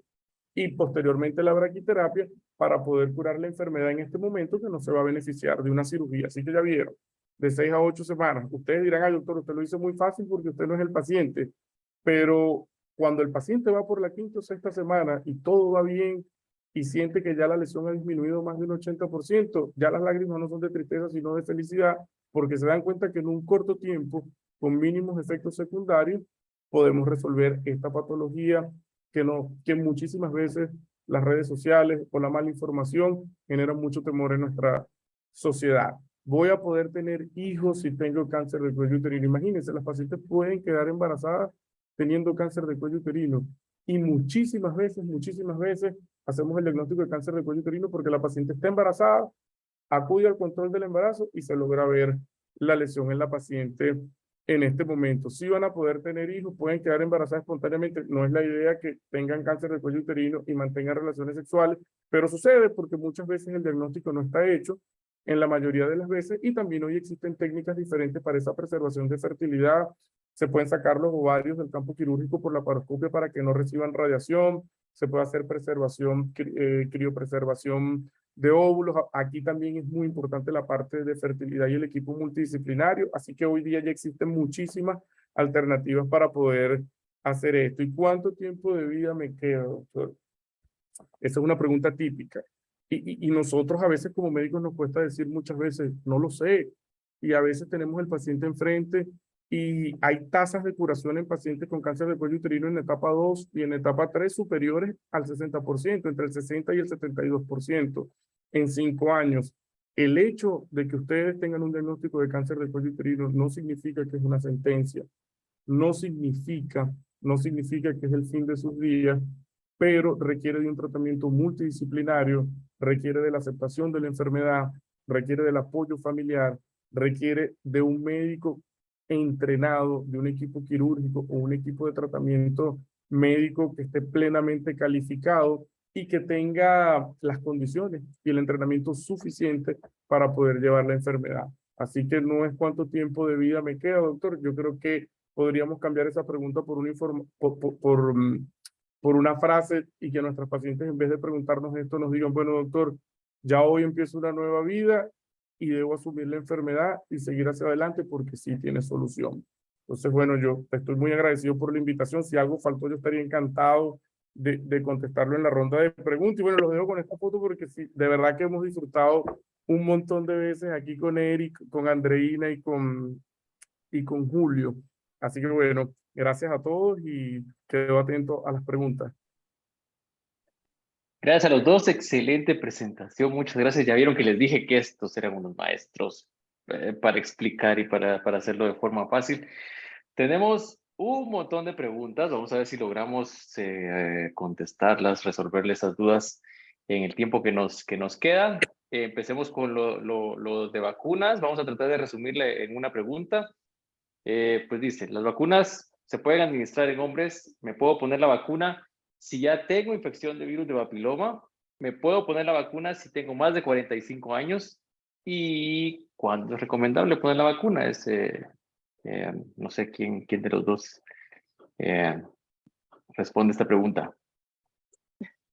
y posteriormente la braquiterapia, para poder curar la enfermedad en este momento que no se va a beneficiar de una cirugía. Así que ya vieron, de 6 a 8 semanas. Ustedes dirán, ay, doctor, usted lo hizo muy fácil porque usted no es el paciente, pero cuando el paciente va por la 5ª o 6ª semana y todo va bien y siente que ya la lesión ha disminuido más de un 80%, ya las lágrimas no son de tristeza, sino de felicidad, porque se dan cuenta que en un corto tiempo, con mínimos efectos secundarios, podemos resolver esta patología que muchísimas veces las redes sociales o la mala información generan mucho temor en nuestra sociedad. Voy a poder tener hijos si tengo cáncer de cuello uterino. Imagínense, las pacientes pueden quedar embarazadas teniendo cáncer de cuello uterino. Y muchísimas veces hacemos el diagnóstico de cáncer de cuello uterino porque la paciente está embarazada, acude al control del embarazo y se logra ver la lesión en la paciente en este momento. Sí van a poder tener hijos, pueden quedar embarazadas espontáneamente. No es la idea que tengan cáncer de cuello uterino y mantengan relaciones sexuales, pero sucede porque muchas veces el diagnóstico no está hecho en la mayoría de las veces, y también hoy existen técnicas diferentes para esa preservación de fertilidad. se pueden sacar los ovarios del campo quirúrgico por laparoscopia para que no reciban radiación, se puede hacer preservación, criopreservación de óvulos. Aquí también es muy importante la parte de fertilidad y el equipo multidisciplinario, así que hoy día ya existen muchísimas alternativas para poder hacer esto. ¿Y cuánto tiempo de vida me queda, doctor? Esa es una pregunta típica. Y nosotros a veces como médicos nos cuesta decir muchas veces, no lo sé. Y a veces tenemos el paciente enfrente y hay tasas de curación en pacientes con cáncer de cuello uterino en etapa 2 y en etapa 3 superiores al 60%, entre el 60 y el 72% en 5 años. El hecho de que ustedes tengan un diagnóstico de cáncer de cuello uterino no significa que es una sentencia, no significa que es el fin de sus días, pero requiere de un tratamiento multidisciplinario, requiere de la aceptación de la enfermedad, requiere del apoyo familiar, requiere de un médico entrenado, de un equipo quirúrgico o un equipo de tratamiento médico que esté plenamente calificado y que tenga las condiciones y el entrenamiento suficiente para poder llevar la enfermedad. Así que no es cuánto tiempo de vida me queda, doctor. Yo creo que podríamos cambiar esa pregunta por por una frase y que nuestros pacientes, en vez de preguntarnos esto, nos digan, bueno, doctor, ya hoy empiezo una nueva vida y debo asumir la enfermedad y seguir hacia adelante porque sí tiene solución. Entonces, bueno, yo estoy muy agradecido por la invitación. Si algo faltó, yo estaría encantado de contestarlo en la ronda de preguntas. Y bueno, los dejo con esta foto porque sí, de verdad que hemos disfrutado un montón de veces aquí con Eric, con Andreina y con Julio. Así que bueno, gracias a todos y quedo atento a las preguntas. Gracias a los dos, excelente presentación, muchas gracias. Ya vieron que les dije que estos eran unos maestros para explicar y para hacerlo de forma fácil. Tenemos un montón de preguntas, vamos a ver si logramos contestarlas, resolverles esas dudas en el tiempo que nos queda. Empecemos con lo de vacunas, vamos a tratar de resumirle en una pregunta. Pues dice, las vacunas se pueden administrar en hombres, me puedo poner la vacuna si ya tengo infección de virus de papiloma, me puedo poner la vacuna si tengo más de 45 años y ¿cuándo es recomendable poner la vacuna? No sé quién de los dos responde esta pregunta.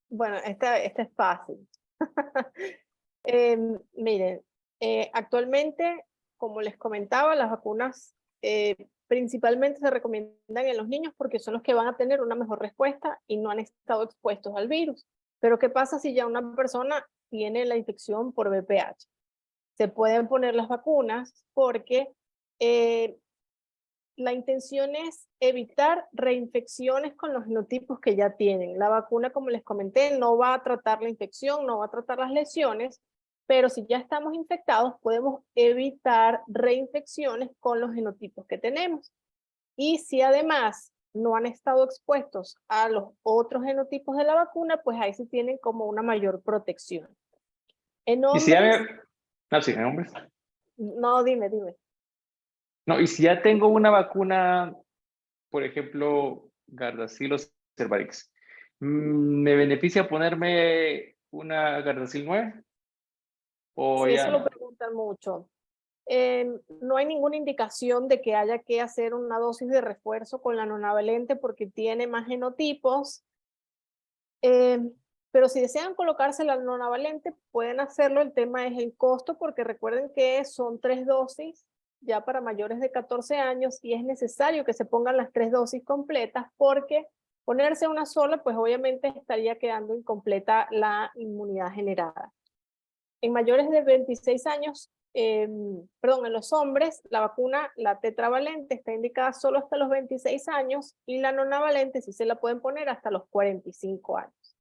Bueno, esta es fácil. Miren, actualmente, como les comentaba, las vacunas principalmente se recomiendan en los niños porque son los que van a tener una mejor respuesta y no han estado expuestos al virus. Pero ¿qué pasa si ya una persona tiene la infección por VPH? Se pueden poner las vacunas porque la intención es evitar reinfecciones con los genotipos que ya tienen. La vacuna, como les comenté, no va a tratar la infección, no va a tratar las lesiones, pero si ya estamos infectados, podemos evitar reinfecciones con los genotipos que tenemos. Y si además no han estado expuestos a los otros genotipos de la vacuna, pues ahí sí tienen como una mayor protección. En hombres... ¿Y si ya no, sí, en hombres. No, dime. No, y si ya tengo una vacuna, por ejemplo, Gardasil o Cervarix, ¿me beneficia ponerme una Gardasil 9? ¿O Sí, ya eso lo no? preguntan mucho. No hay ninguna indicación de que haya que hacer una dosis de refuerzo con la nonavalente porque tiene más genotipos. Pero si desean colocarse la nonavalente, pueden hacerlo. El tema es el costo, porque recuerden que son 3 dosis ya para mayores de 14 años y es necesario que se pongan las 3 dosis completas porque ponerse una sola, pues obviamente estaría quedando incompleta la inmunidad generada. En mayores de 26 años, en los hombres, la vacuna, la tetravalente, está indicada solo hasta los 26 años y la nonavalente sí se la pueden poner hasta los 45 años.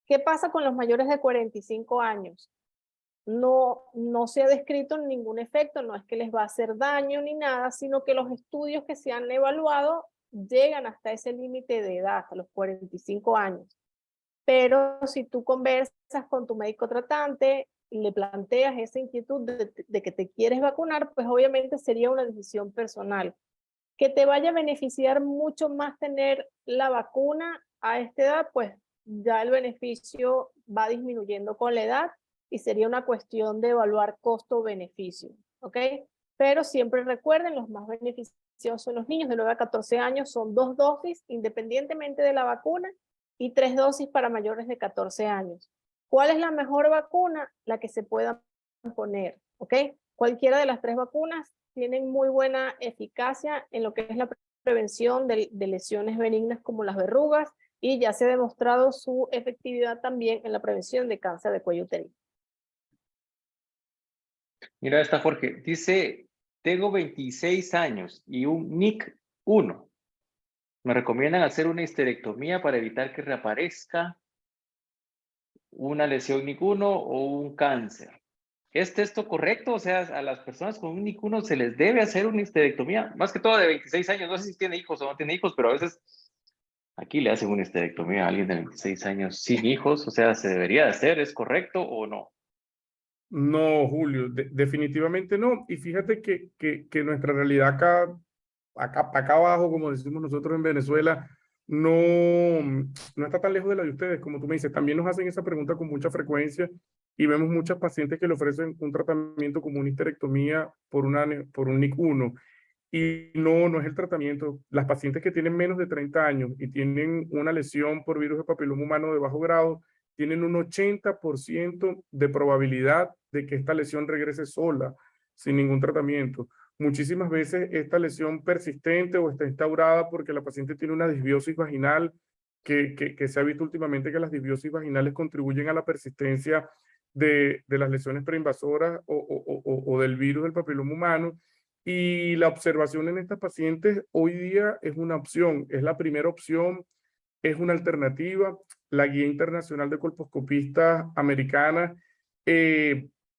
¿Qué pasa con los mayores de 45 años? No se ha descrito ningún efecto, no es que les va a hacer daño ni nada, sino que los estudios que se han evaluado llegan hasta ese límite de edad, hasta los 45 años. Pero si tú conversas con tu médico tratante y le planteas esa inquietud de que te quieres vacunar, pues obviamente sería una decisión personal. Que te vaya a beneficiar mucho más tener la vacuna a esta edad, pues ya el beneficio va disminuyendo con la edad y sería una cuestión de evaluar costo-beneficio, ¿ok? Pero siempre recuerden, los más beneficiados en los niños de 9 a 14 años son 2 dosis independientemente de la vacuna y 3 dosis para mayores de 14 años. ¿Cuál es la mejor vacuna? La que se pueda poner, ¿ok? Cualquiera de las 3 vacunas tienen muy buena eficacia en lo que es la prevención de lesiones benignas como las verrugas, y ya se ha demostrado su efectividad también en la prevención de cáncer de cuello uterino. Mira esta, Jorge. Dice, tengo 26 años y un NIC 1. Me recomiendan hacer una histerectomía para evitar que reaparezca una lesión NIC 1 o un cáncer. ¿Es esto correcto? O sea, a las personas con un NIC 1 se les debe hacer una histerectomía, más que todo de 26 años. No sé si tiene hijos o no tiene hijos, pero a veces aquí le hacen una histerectomía a alguien de 26 años sin hijos. O sea, ¿se debería de hacer? ¿Es correcto o no? No, Julio, definitivamente no. Y fíjate que nuestra realidad acá abajo, como decimos nosotros en Venezuela, no está tan lejos de la de ustedes. Como tú me dices, también nos hacen esa pregunta con mucha frecuencia y vemos muchas pacientes que le ofrecen un tratamiento como una histerectomía por un NIC 1. Y no es el tratamiento. Las pacientes que tienen menos de 30 años y tienen una lesión por virus de papiloma humano de bajo grado, tienen un 80% de probabilidad de que esta lesión regrese sola, sin ningún tratamiento. Muchísimas veces esta lesión persistente o está instaurada porque la paciente tiene una disbiosis vaginal, que se ha visto últimamente que las disbiosis vaginales contribuyen a la persistencia de las lesiones preinvasoras o del virus del papiloma humano. Y la observación en estas pacientes hoy día es una opción, es la primera opción, es una alternativa. La Guía Internacional de Colposcopistas Americana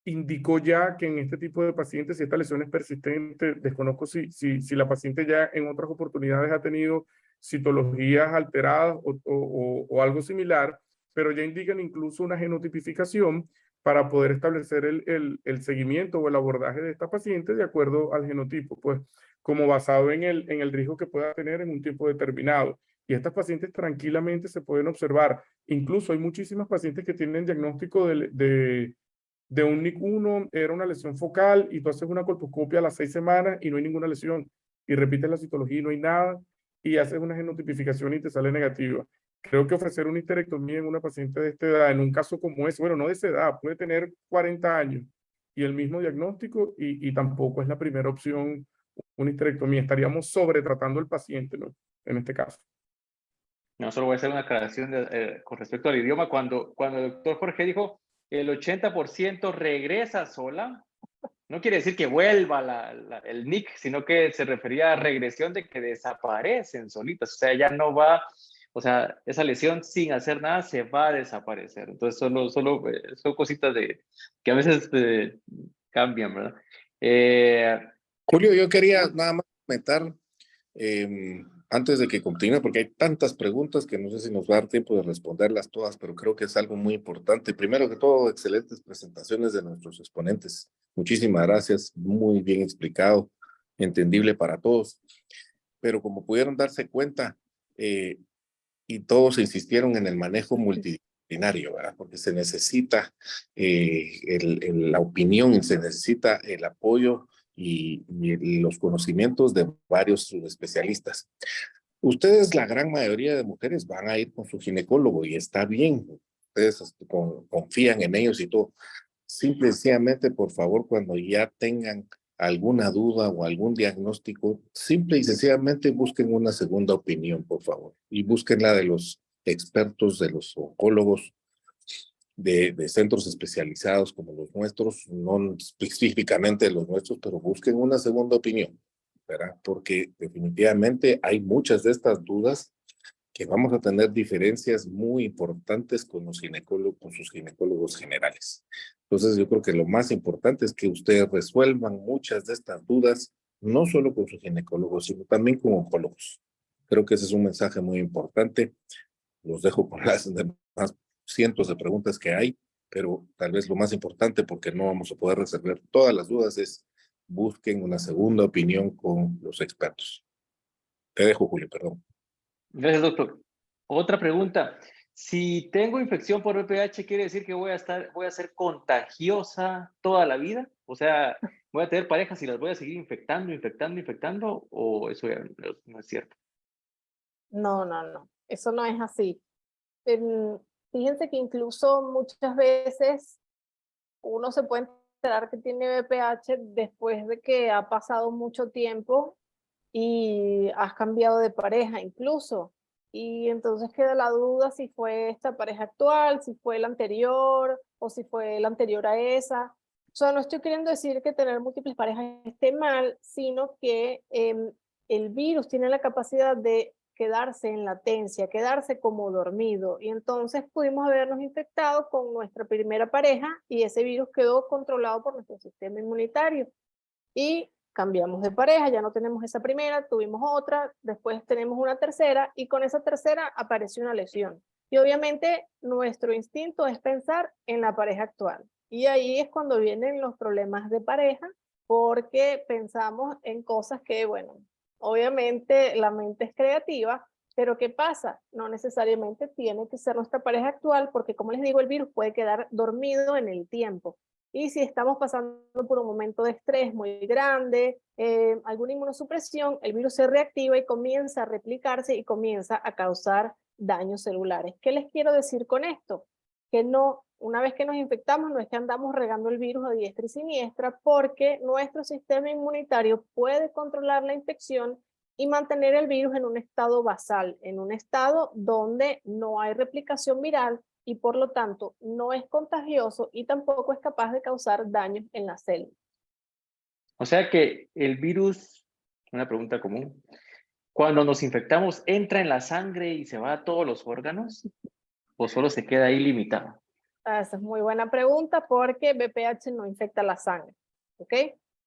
indicó ya que en este tipo de pacientes, si esta lesión es persistente, desconozco si la paciente ya en otras oportunidades ha tenido citologías alteradas o algo similar, pero ya indican incluso una genotipificación para poder establecer el seguimiento o el abordaje de esta paciente de acuerdo al genotipo, pues como basado en el riesgo que pueda tener en un tiempo determinado. Y estas pacientes tranquilamente se pueden observar. Incluso hay muchísimas pacientes que tienen diagnóstico de un NIC 1, era una lesión focal, y tú haces una colposcopia a las 6 semanas y no hay ninguna lesión. Y repites la citología y no hay nada, y haces una genotipificación y te sale negativa. Creo que ofrecer una histerectomía en una paciente de esta edad, en un caso como ese, bueno, no de esa edad, puede tener 40 años y el mismo diagnóstico, y tampoco es la primera opción una histerectomía. Estaríamos sobretratando al paciente, ¿no? En este caso. No, solo voy a hacer una aclaración con respecto al idioma. Cuando el doctor Jorge dijo el 80% regresa sola, no quiere decir que vuelva el NIC, sino que se refería a regresión de que desaparecen solitas. O sea, ya no va, o sea, esa lesión sin hacer nada se va a desaparecer. Entonces, solo son cositas que a veces cambian, ¿verdad? Julio, yo quería nada más comentar antes de que continúe, porque hay tantas preguntas que no sé si nos va a dar tiempo de responderlas todas, pero creo que es algo muy importante. Primero que todo, excelentes presentaciones de nuestros exponentes. Muchísimas gracias, muy bien explicado, entendible para todos. Pero como pudieron darse cuenta, y todos insistieron en el manejo multidisciplinario, ¿verdad? Porque se necesita la opinión, se necesita el apoyo y los conocimientos de varios subespecialistas. Ustedes, la gran mayoría de mujeres, van a ir con su ginecólogo y está bien. Ustedes confían en ellos y todo. Simple y sencillamente, por favor, cuando ya tengan alguna duda o algún diagnóstico, simple y sencillamente busquen una segunda opinión, por favor. Y busquen la de los expertos, de los oncólogos, de centros especializados como los nuestros, no específicamente los nuestros, pero busquen una segunda opinión, ¿verdad? Porque definitivamente hay muchas de estas dudas que vamos a tener diferencias muy importantes con los ginecólogos, con sus ginecólogos generales. Entonces yo creo que lo más importante es que ustedes resuelvan muchas de estas dudas, no solo con sus ginecólogos, sino también con oncólogos. Creo que ese es un mensaje muy importante. Los dejo con las demás cientos de preguntas que hay, pero tal vez lo más importante, porque no vamos a poder resolver todas las dudas, es busquen una segunda opinión con los expertos. Te dejo, Julio, perdón. Gracias, doctor. Otra pregunta. Si tengo infección por VPH, ¿quiere decir que voy a ser contagiosa toda la vida? O sea, voy a tener parejas y las voy a seguir infectando, o eso ya no es cierto. No, no, no. Eso no es así. Fíjense que incluso muchas veces uno se puede enterar que tiene VPH después de que ha pasado mucho tiempo y has cambiado de pareja incluso. Y entonces queda la duda si fue esta pareja actual, si fue la anterior o si fue la anterior a esa. O sea, no estoy queriendo decir que tener múltiples parejas esté mal, sino que el virus tiene la capacidad de quedarse en latencia, quedarse como dormido. Y entonces pudimos habernos infectado con nuestra primera pareja y ese virus quedó controlado por nuestro sistema inmunitario. Y cambiamos de pareja, ya no tenemos esa primera, tuvimos otra, después tenemos una tercera y con esa tercera apareció una lesión. Y obviamente nuestro instinto es pensar en la pareja actual. Y ahí es cuando vienen los problemas de pareja, porque pensamos en cosas que, bueno, obviamente la mente es creativa, pero ¿qué pasa? No necesariamente tiene que ser nuestra pareja actual, porque como les digo, el virus puede quedar dormido en el tiempo. Y si estamos pasando por un momento de estrés muy grande, alguna inmunosupresión, el virus se reactiva y comienza a replicarse y comienza a causar daños celulares. ¿Qué les quiero decir con esto? Que no, una vez que nos infectamos, no es que andamos regando el virus a diestra y siniestra, porque nuestro sistema inmunitario puede controlar la infección y mantener el virus en un estado basal, en un estado donde no hay replicación viral y por lo tanto no es contagioso y tampoco es capaz de causar daños en las células. O sea que el virus, una pregunta común, cuando nos infectamos, ¿entra en la sangre y se va a todos los órganos? ¿O solo se queda ahí limitado? Esa es muy buena pregunta porque VPH no infecta la sangre, ¿ok?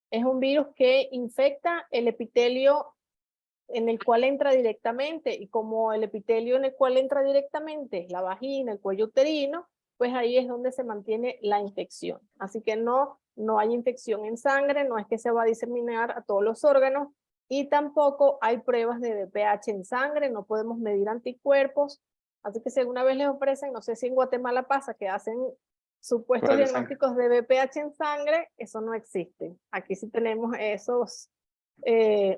Es un virus que infecta el epitelio en el cual entra directamente, y como el epitelio en el cual entra directamente es la vagina, el cuello uterino, pues ahí es donde se mantiene la infección. Así que no hay infección en sangre, no es que se va a diseminar a todos los órganos, y tampoco hay pruebas de VPH en sangre, no podemos medir anticuerpos. Así que si alguna vez les ofrecen, no sé si en Guatemala pasa, que hacen supuestos diagnósticos de VPH en sangre, eso no existe. Aquí sí tenemos esos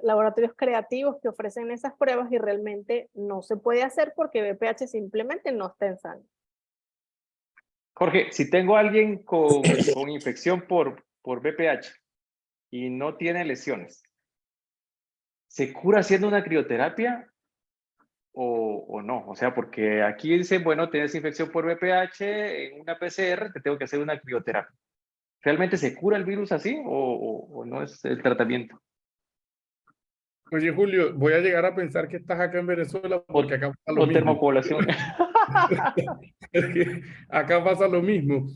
laboratorios creativos que ofrecen esas pruebas y realmente no se puede hacer porque VPH simplemente no está en sangre. Jorge, si tengo a alguien con infección por VPH y no tiene lesiones, ¿se cura haciendo una crioterapia o no? O sea, porque aquí dice, bueno, tienes infección por VPH, en una PCR te tengo que hacer una crioterapia. ¿Realmente se cura el virus así o no es el tratamiento? Oye, Julio, voy a llegar a pensar que estás acá en Venezuela porque acá pasa lo O mismo. termopoblación. Acá pasa lo mismo.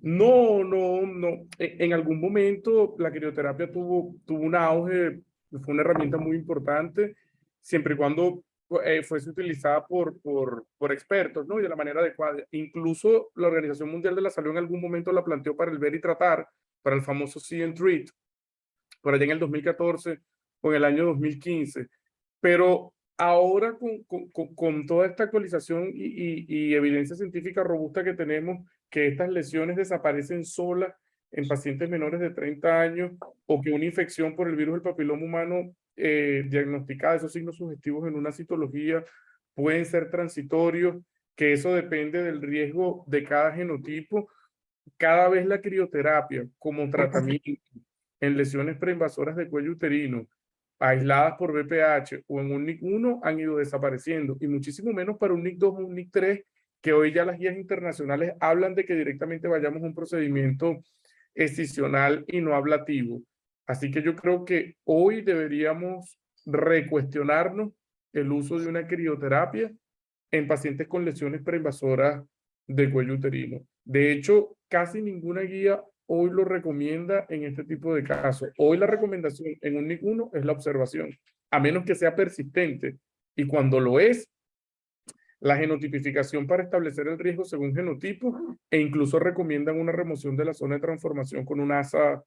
No, no, no. En algún momento la crioterapia tuvo un auge, fue una herramienta muy importante, siempre y cuando fuese utilizada por expertos, ¿no? Y de la manera adecuada. Incluso la Organización Mundial de la Salud en algún momento la planteó para el ver y tratar, para el famoso See and Treat, por allá en el 2014 o en el año 2015. Pero ahora con toda esta actualización y evidencia científica robusta que tenemos, que estas lesiones desaparecen solas en pacientes menores de 30 años o que una infección por el virus del papiloma humano diagnosticada, esos signos sugestivos en una citología pueden ser transitorios, que eso depende del riesgo de cada genotipo. Cada vez la crioterapia como tratamiento en lesiones preinvasoras de cuello uterino aisladas por VPH o en un NIC1 han ido desapareciendo, y muchísimo menos para un NIC2 o un NIC3, que hoy ya las guías internacionales hablan de que directamente vayamos a un procedimiento excisional y no ablativo. Así que yo creo que hoy deberíamos recuestionarnos el uso de una crioterapia en pacientes con lesiones preinvasoras de cuello uterino. De hecho, casi ninguna guía hoy lo recomienda en este tipo de casos. Hoy la recomendación en un NIC1 es la observación, a menos que sea persistente. Y cuando lo es, la genotipificación para establecer el riesgo según genotipo, e incluso recomiendan una remoción de la zona de transformación con una asa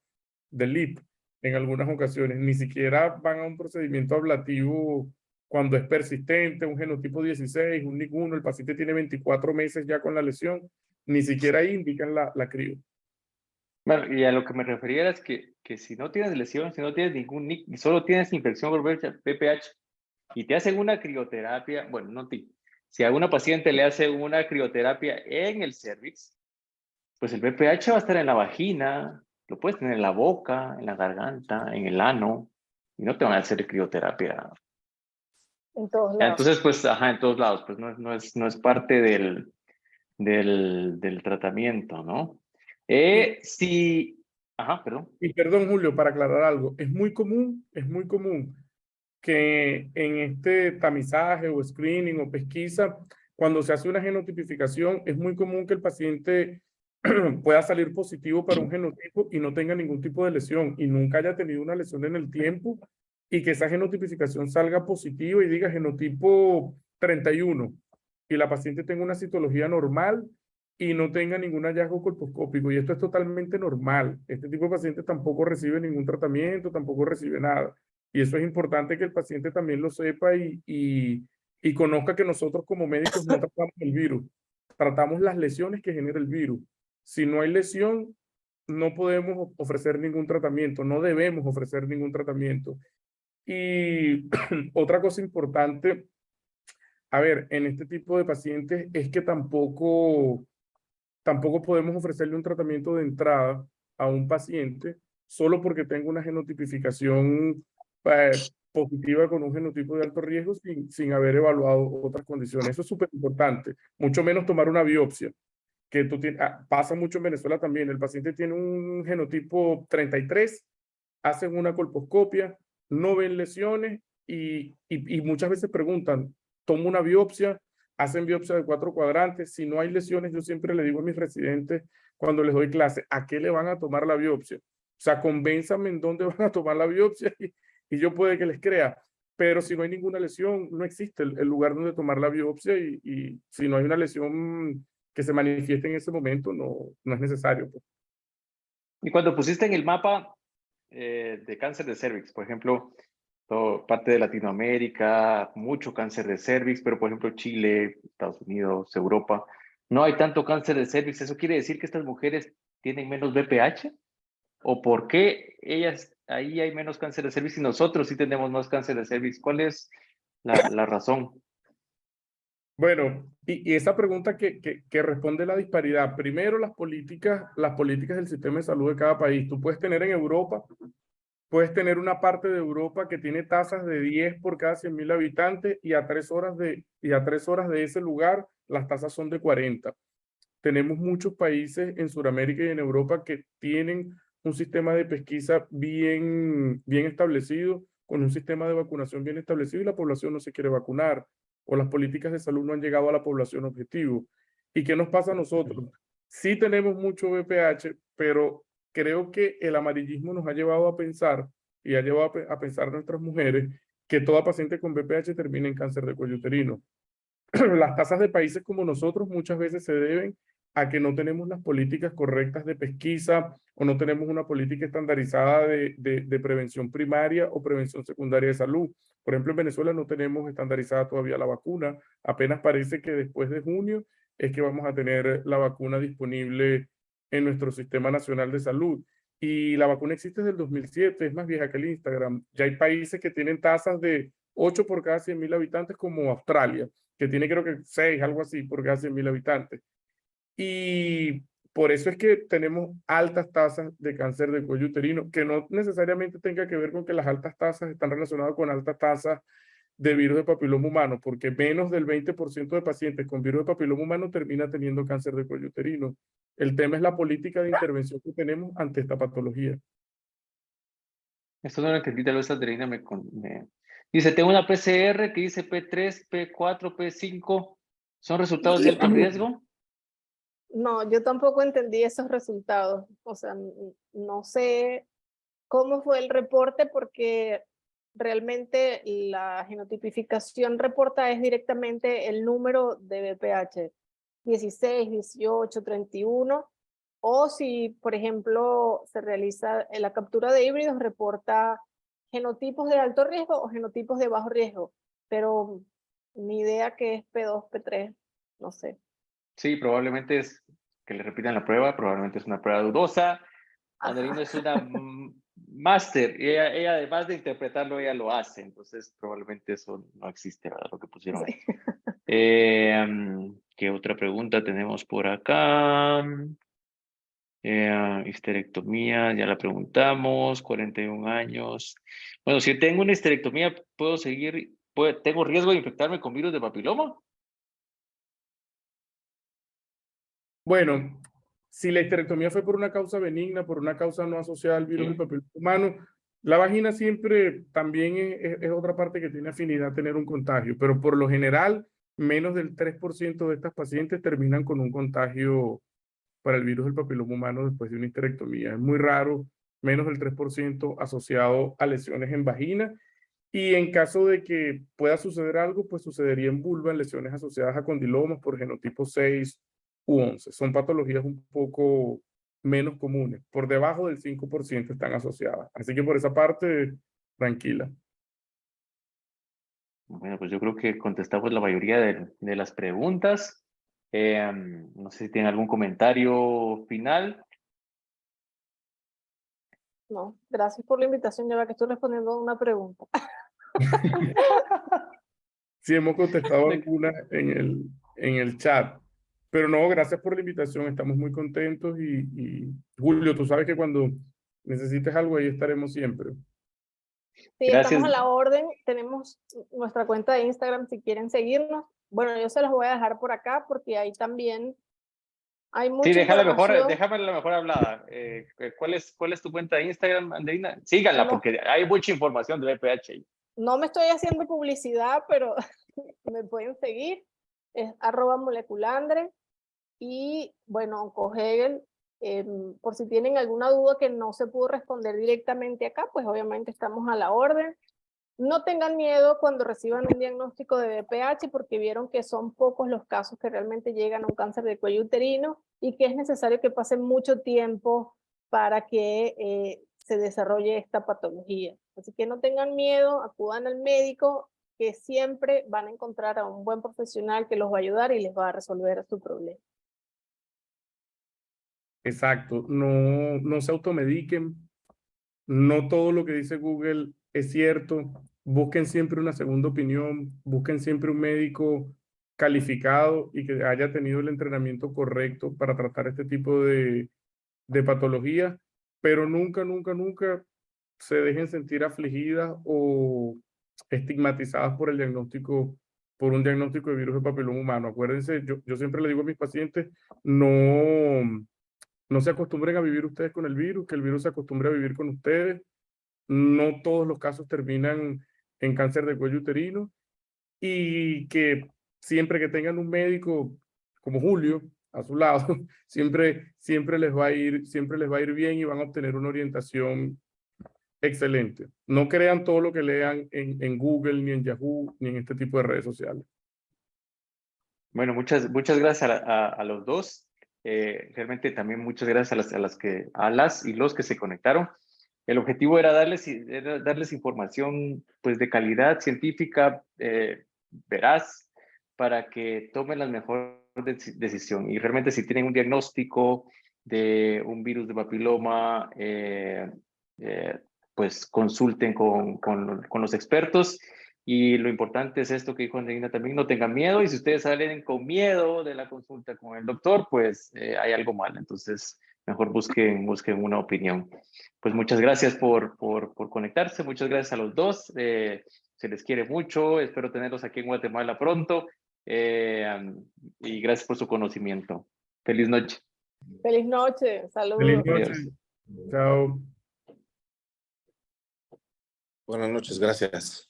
de LIP en algunas ocasiones. Ni siquiera van a un procedimiento ablativo cuando es persistente, un genotipo 16, un NIC1, el paciente tiene 24 meses ya con la lesión, ni siquiera ahí indican la crio. Bueno, y a lo que me refería es que si no tienes lesión, si no tienes ningún NIC, y solo tienes infección por VPH, y te hacen una crioterapia, bueno, no ti, si a una paciente le hace una crioterapia en el cervix, pues el VPH va a estar en la vagina, lo puedes tener en la boca, en la garganta, en el ano, y no te van a hacer crioterapia. En todos lados. Entonces, pues, ajá, en todos lados, pues no es parte del tratamiento, ¿no? Sí, ajá, perdón. Y perdón, Julio, para aclarar algo, es muy común que en este tamizaje o screening o pesquisa, cuando se hace una genotipificación, es muy común que el paciente pueda salir positivo para un genotipo y no tenga ningún tipo de lesión y nunca haya tenido una lesión en el tiempo y que esa genotipificación salga positiva y diga genotipo 31 y la paciente tenga una citología normal y no tenga ningún hallazgo colposcópico. Y esto es totalmente normal. Este tipo de paciente tampoco recibe ningún tratamiento, tampoco recibe nada. Y eso es importante que el paciente también lo sepa y conozca que nosotros como médicos no tratamos el virus, tratamos las lesiones que genera el virus. Si no hay lesión, no podemos ofrecer ningún tratamiento, no debemos ofrecer ningún tratamiento. Y otra cosa importante, a ver, en este tipo de pacientes es que tampoco podemos ofrecerle un tratamiento de entrada a un paciente solo porque tenga una genotipificación positiva con un genotipo de alto riesgo sin haber evaluado otras condiciones. Eso es súper importante. Mucho menos tomar una biopsia, que pasa mucho en Venezuela también. El paciente tiene un genotipo 33, hacen una colposcopia, no ven lesiones y muchas veces preguntan, tomo una biopsia, hacen biopsia de 4 cuadrantes, si no hay lesiones, yo siempre le digo a mis residentes cuando les doy clase, ¿a qué le van a tomar la biopsia? O sea, convénzame en dónde van a tomar la biopsia y yo puede que les crea. Pero si no hay ninguna lesión, no existe el lugar donde tomar la biopsia y si no hay una lesión que se manifieste en ese momento, no es necesario. Pues. Y cuando pusiste en el mapa de cáncer de cervix, por ejemplo, parte de Latinoamérica, mucho cáncer de cervix, pero por ejemplo Chile, Estados Unidos, Europa, no hay tanto cáncer de cervix. ¿Eso quiere decir que estas mujeres tienen menos VPH? ¿O por qué ellas ahí hay menos cáncer de cervix y nosotros sí tenemos más cáncer de cervix? ¿Cuál es la razón? Bueno, y esa pregunta que responde la disparidad. Primero, las políticas del sistema de salud de cada país. Tú puedes tener en Europa, puedes tener una parte de Europa que tiene tasas de 10 por cada 100.000 habitantes y a 3 horas de ese lugar las tasas son de 40. Tenemos muchos países en Sudamérica y en Europa que tienen un sistema de pesquisa bien establecido, con un sistema de vacunación bien establecido y la población no se quiere vacunar o las políticas de salud no han llegado a la población objetivo. ¿Y qué nos pasa a nosotros? Sí tenemos mucho VPH, pero creo que el amarillismo nos ha llevado a pensar y ha llevado a pensar a nuestras mujeres que toda paciente con VPH termina en cáncer de cuello uterino. Las tasas de países como nosotros muchas veces se deben a que no tenemos las políticas correctas de pesquisa o no tenemos una política estandarizada de prevención primaria o prevención secundaria de salud. Por ejemplo, en Venezuela no tenemos estandarizada todavía la vacuna. Apenas parece que después de junio es que vamos a tener la vacuna disponible en nuestro Sistema Nacional de Salud. Y la vacuna existe desde el 2007, es más vieja que el Instagram. Ya hay países que tienen tasas de 8 por cada 100.000 habitantes como Australia, que tiene creo que 6, algo así, por cada 100.000 habitantes. Y por eso es que tenemos altas tasas de cáncer de cuello uterino, que no necesariamente tenga que ver con que las altas tasas están relacionadas con altas tasas de virus de papiloma humano, porque menos del 20% de pacientes con virus de papiloma humano termina teniendo cáncer de cuello uterino. El tema es la política de intervención que tenemos ante esta patología. Esto no lo entendí, tal vez Adriana dice, tengo una PCR que dice P3, P4, P5, ¿son resultados de alto riesgo? No, yo tampoco entendí esos resultados. O sea, no sé cómo fue el reporte porque realmente la genotipificación reporta es directamente el número de VPH, 16, 18, 31, o si, por ejemplo, se realiza la captura de híbridos, reporta genotipos de alto riesgo o genotipos de bajo riesgo, pero ni idea qué es P2, P3, no sé. Sí, probablemente es que le repitan la prueba, probablemente es una prueba dudosa, Andreina es una máster, y ella además de interpretarlo, ella lo hace, entonces probablemente eso no existe, ¿verdad? Lo que pusieron ahí. ¿Qué otra pregunta tenemos por acá? Histerectomía, ya la preguntamos, 41 años. Bueno, si tengo una histerectomía, ¿puedo seguir? ¿Tengo riesgo de infectarme con virus de papiloma? Bueno, si la histerectomía fue por una causa benigna, por una causa no asociada al virus del papiloma humano, la vagina siempre también es otra parte que tiene afinidad a tener un contagio, pero por lo general, menos del 3% de estas pacientes terminan con un contagio para el virus del papiloma humano después de una histerectomía. Es muy raro, menos del 3% asociado a lesiones en vagina. Y en caso de que pueda suceder algo, pues sucedería en vulva, en lesiones asociadas a condilomas por genotipo 6 u 11. Son patologías un poco menos comunes. Por debajo del 5% están asociadas. Así que por esa parte, tranquila. Bueno, pues yo creo que contestamos la mayoría de las preguntas. No sé si tienen algún comentario final. No, gracias por la invitación, ya que estoy respondiendo a una pregunta. Sí, hemos contestado algunas en el chat. Pero no, gracias por la invitación. Estamos muy contentos y Julio, tú sabes que cuando necesites algo, ahí estaremos siempre. Sí, Gracias. estamos a la orden. Tenemos nuestra cuenta de Instagram si quieren seguirnos. Bueno, yo se los voy a dejar por acá porque ahí también hay mucha Sí, déjame información. la mejor hablada. ¿Cuál es tu cuenta de Instagram, Andreina? Síganla, No, porque hay mucha información de BPH ahí. no me estoy haciendo publicidad, pero me pueden seguir. Es @moleculandre. Y bueno, OncoHegel, por si tienen alguna duda que no se pudo responder directamente acá, pues obviamente estamos a la orden. No tengan miedo cuando reciban un diagnóstico de BPH porque vieron que son pocos los casos que realmente llegan a un cáncer de cuello uterino y que es necesario que pase mucho tiempo para que se desarrolle esta patología. Así que no tengan miedo, acudan al médico, que siempre van a encontrar a un buen profesional que los va a ayudar y les va a resolver su problema. Exacto, no se automediquen, no todo lo que dice Google es cierto, busquen siempre una segunda opinión, busquen siempre un médico calificado y que haya tenido el entrenamiento correcto para tratar este tipo de patologías, pero nunca, nunca, nunca se dejen sentir afligidas o estigmatizadas por el diagnóstico, por un diagnóstico de virus de papiloma humano. Acuérdense, yo siempre le digo a mis pacientes, no se acostumbren a vivir ustedes con el virus, que el virus se acostumbre a vivir con ustedes. No todos los casos terminan en cáncer de cuello uterino y que siempre que tengan un médico como Julio a su lado, siempre les va a ir bien y van a obtener una orientación excelente. No crean todo lo que lean en Google, ni en Yahoo, ni en este tipo de redes sociales. Bueno, muchas gracias a los dos. Realmente también muchas gracias a las y los que se conectaron. El objetivo era darles información pues, de calidad científica, veraz, para que tomen la mejor decisión. Y realmente si tienen un diagnóstico de un virus de papiloma, pues consulten con los expertos. Y lo importante es esto que dijo Andreina también, no tengan miedo. Y si ustedes salen con miedo de la consulta con el doctor, pues hay algo mal. Entonces, mejor busquen una opinión. Pues muchas gracias por conectarse, muchas gracias a los dos, se les quiere mucho, espero tenerlos aquí en Guatemala pronto y gracias por su conocimiento. Feliz noche. Feliz noche, saludos. Feliz noche. Adiós. Chao. Buenas noches, gracias.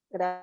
Gracias.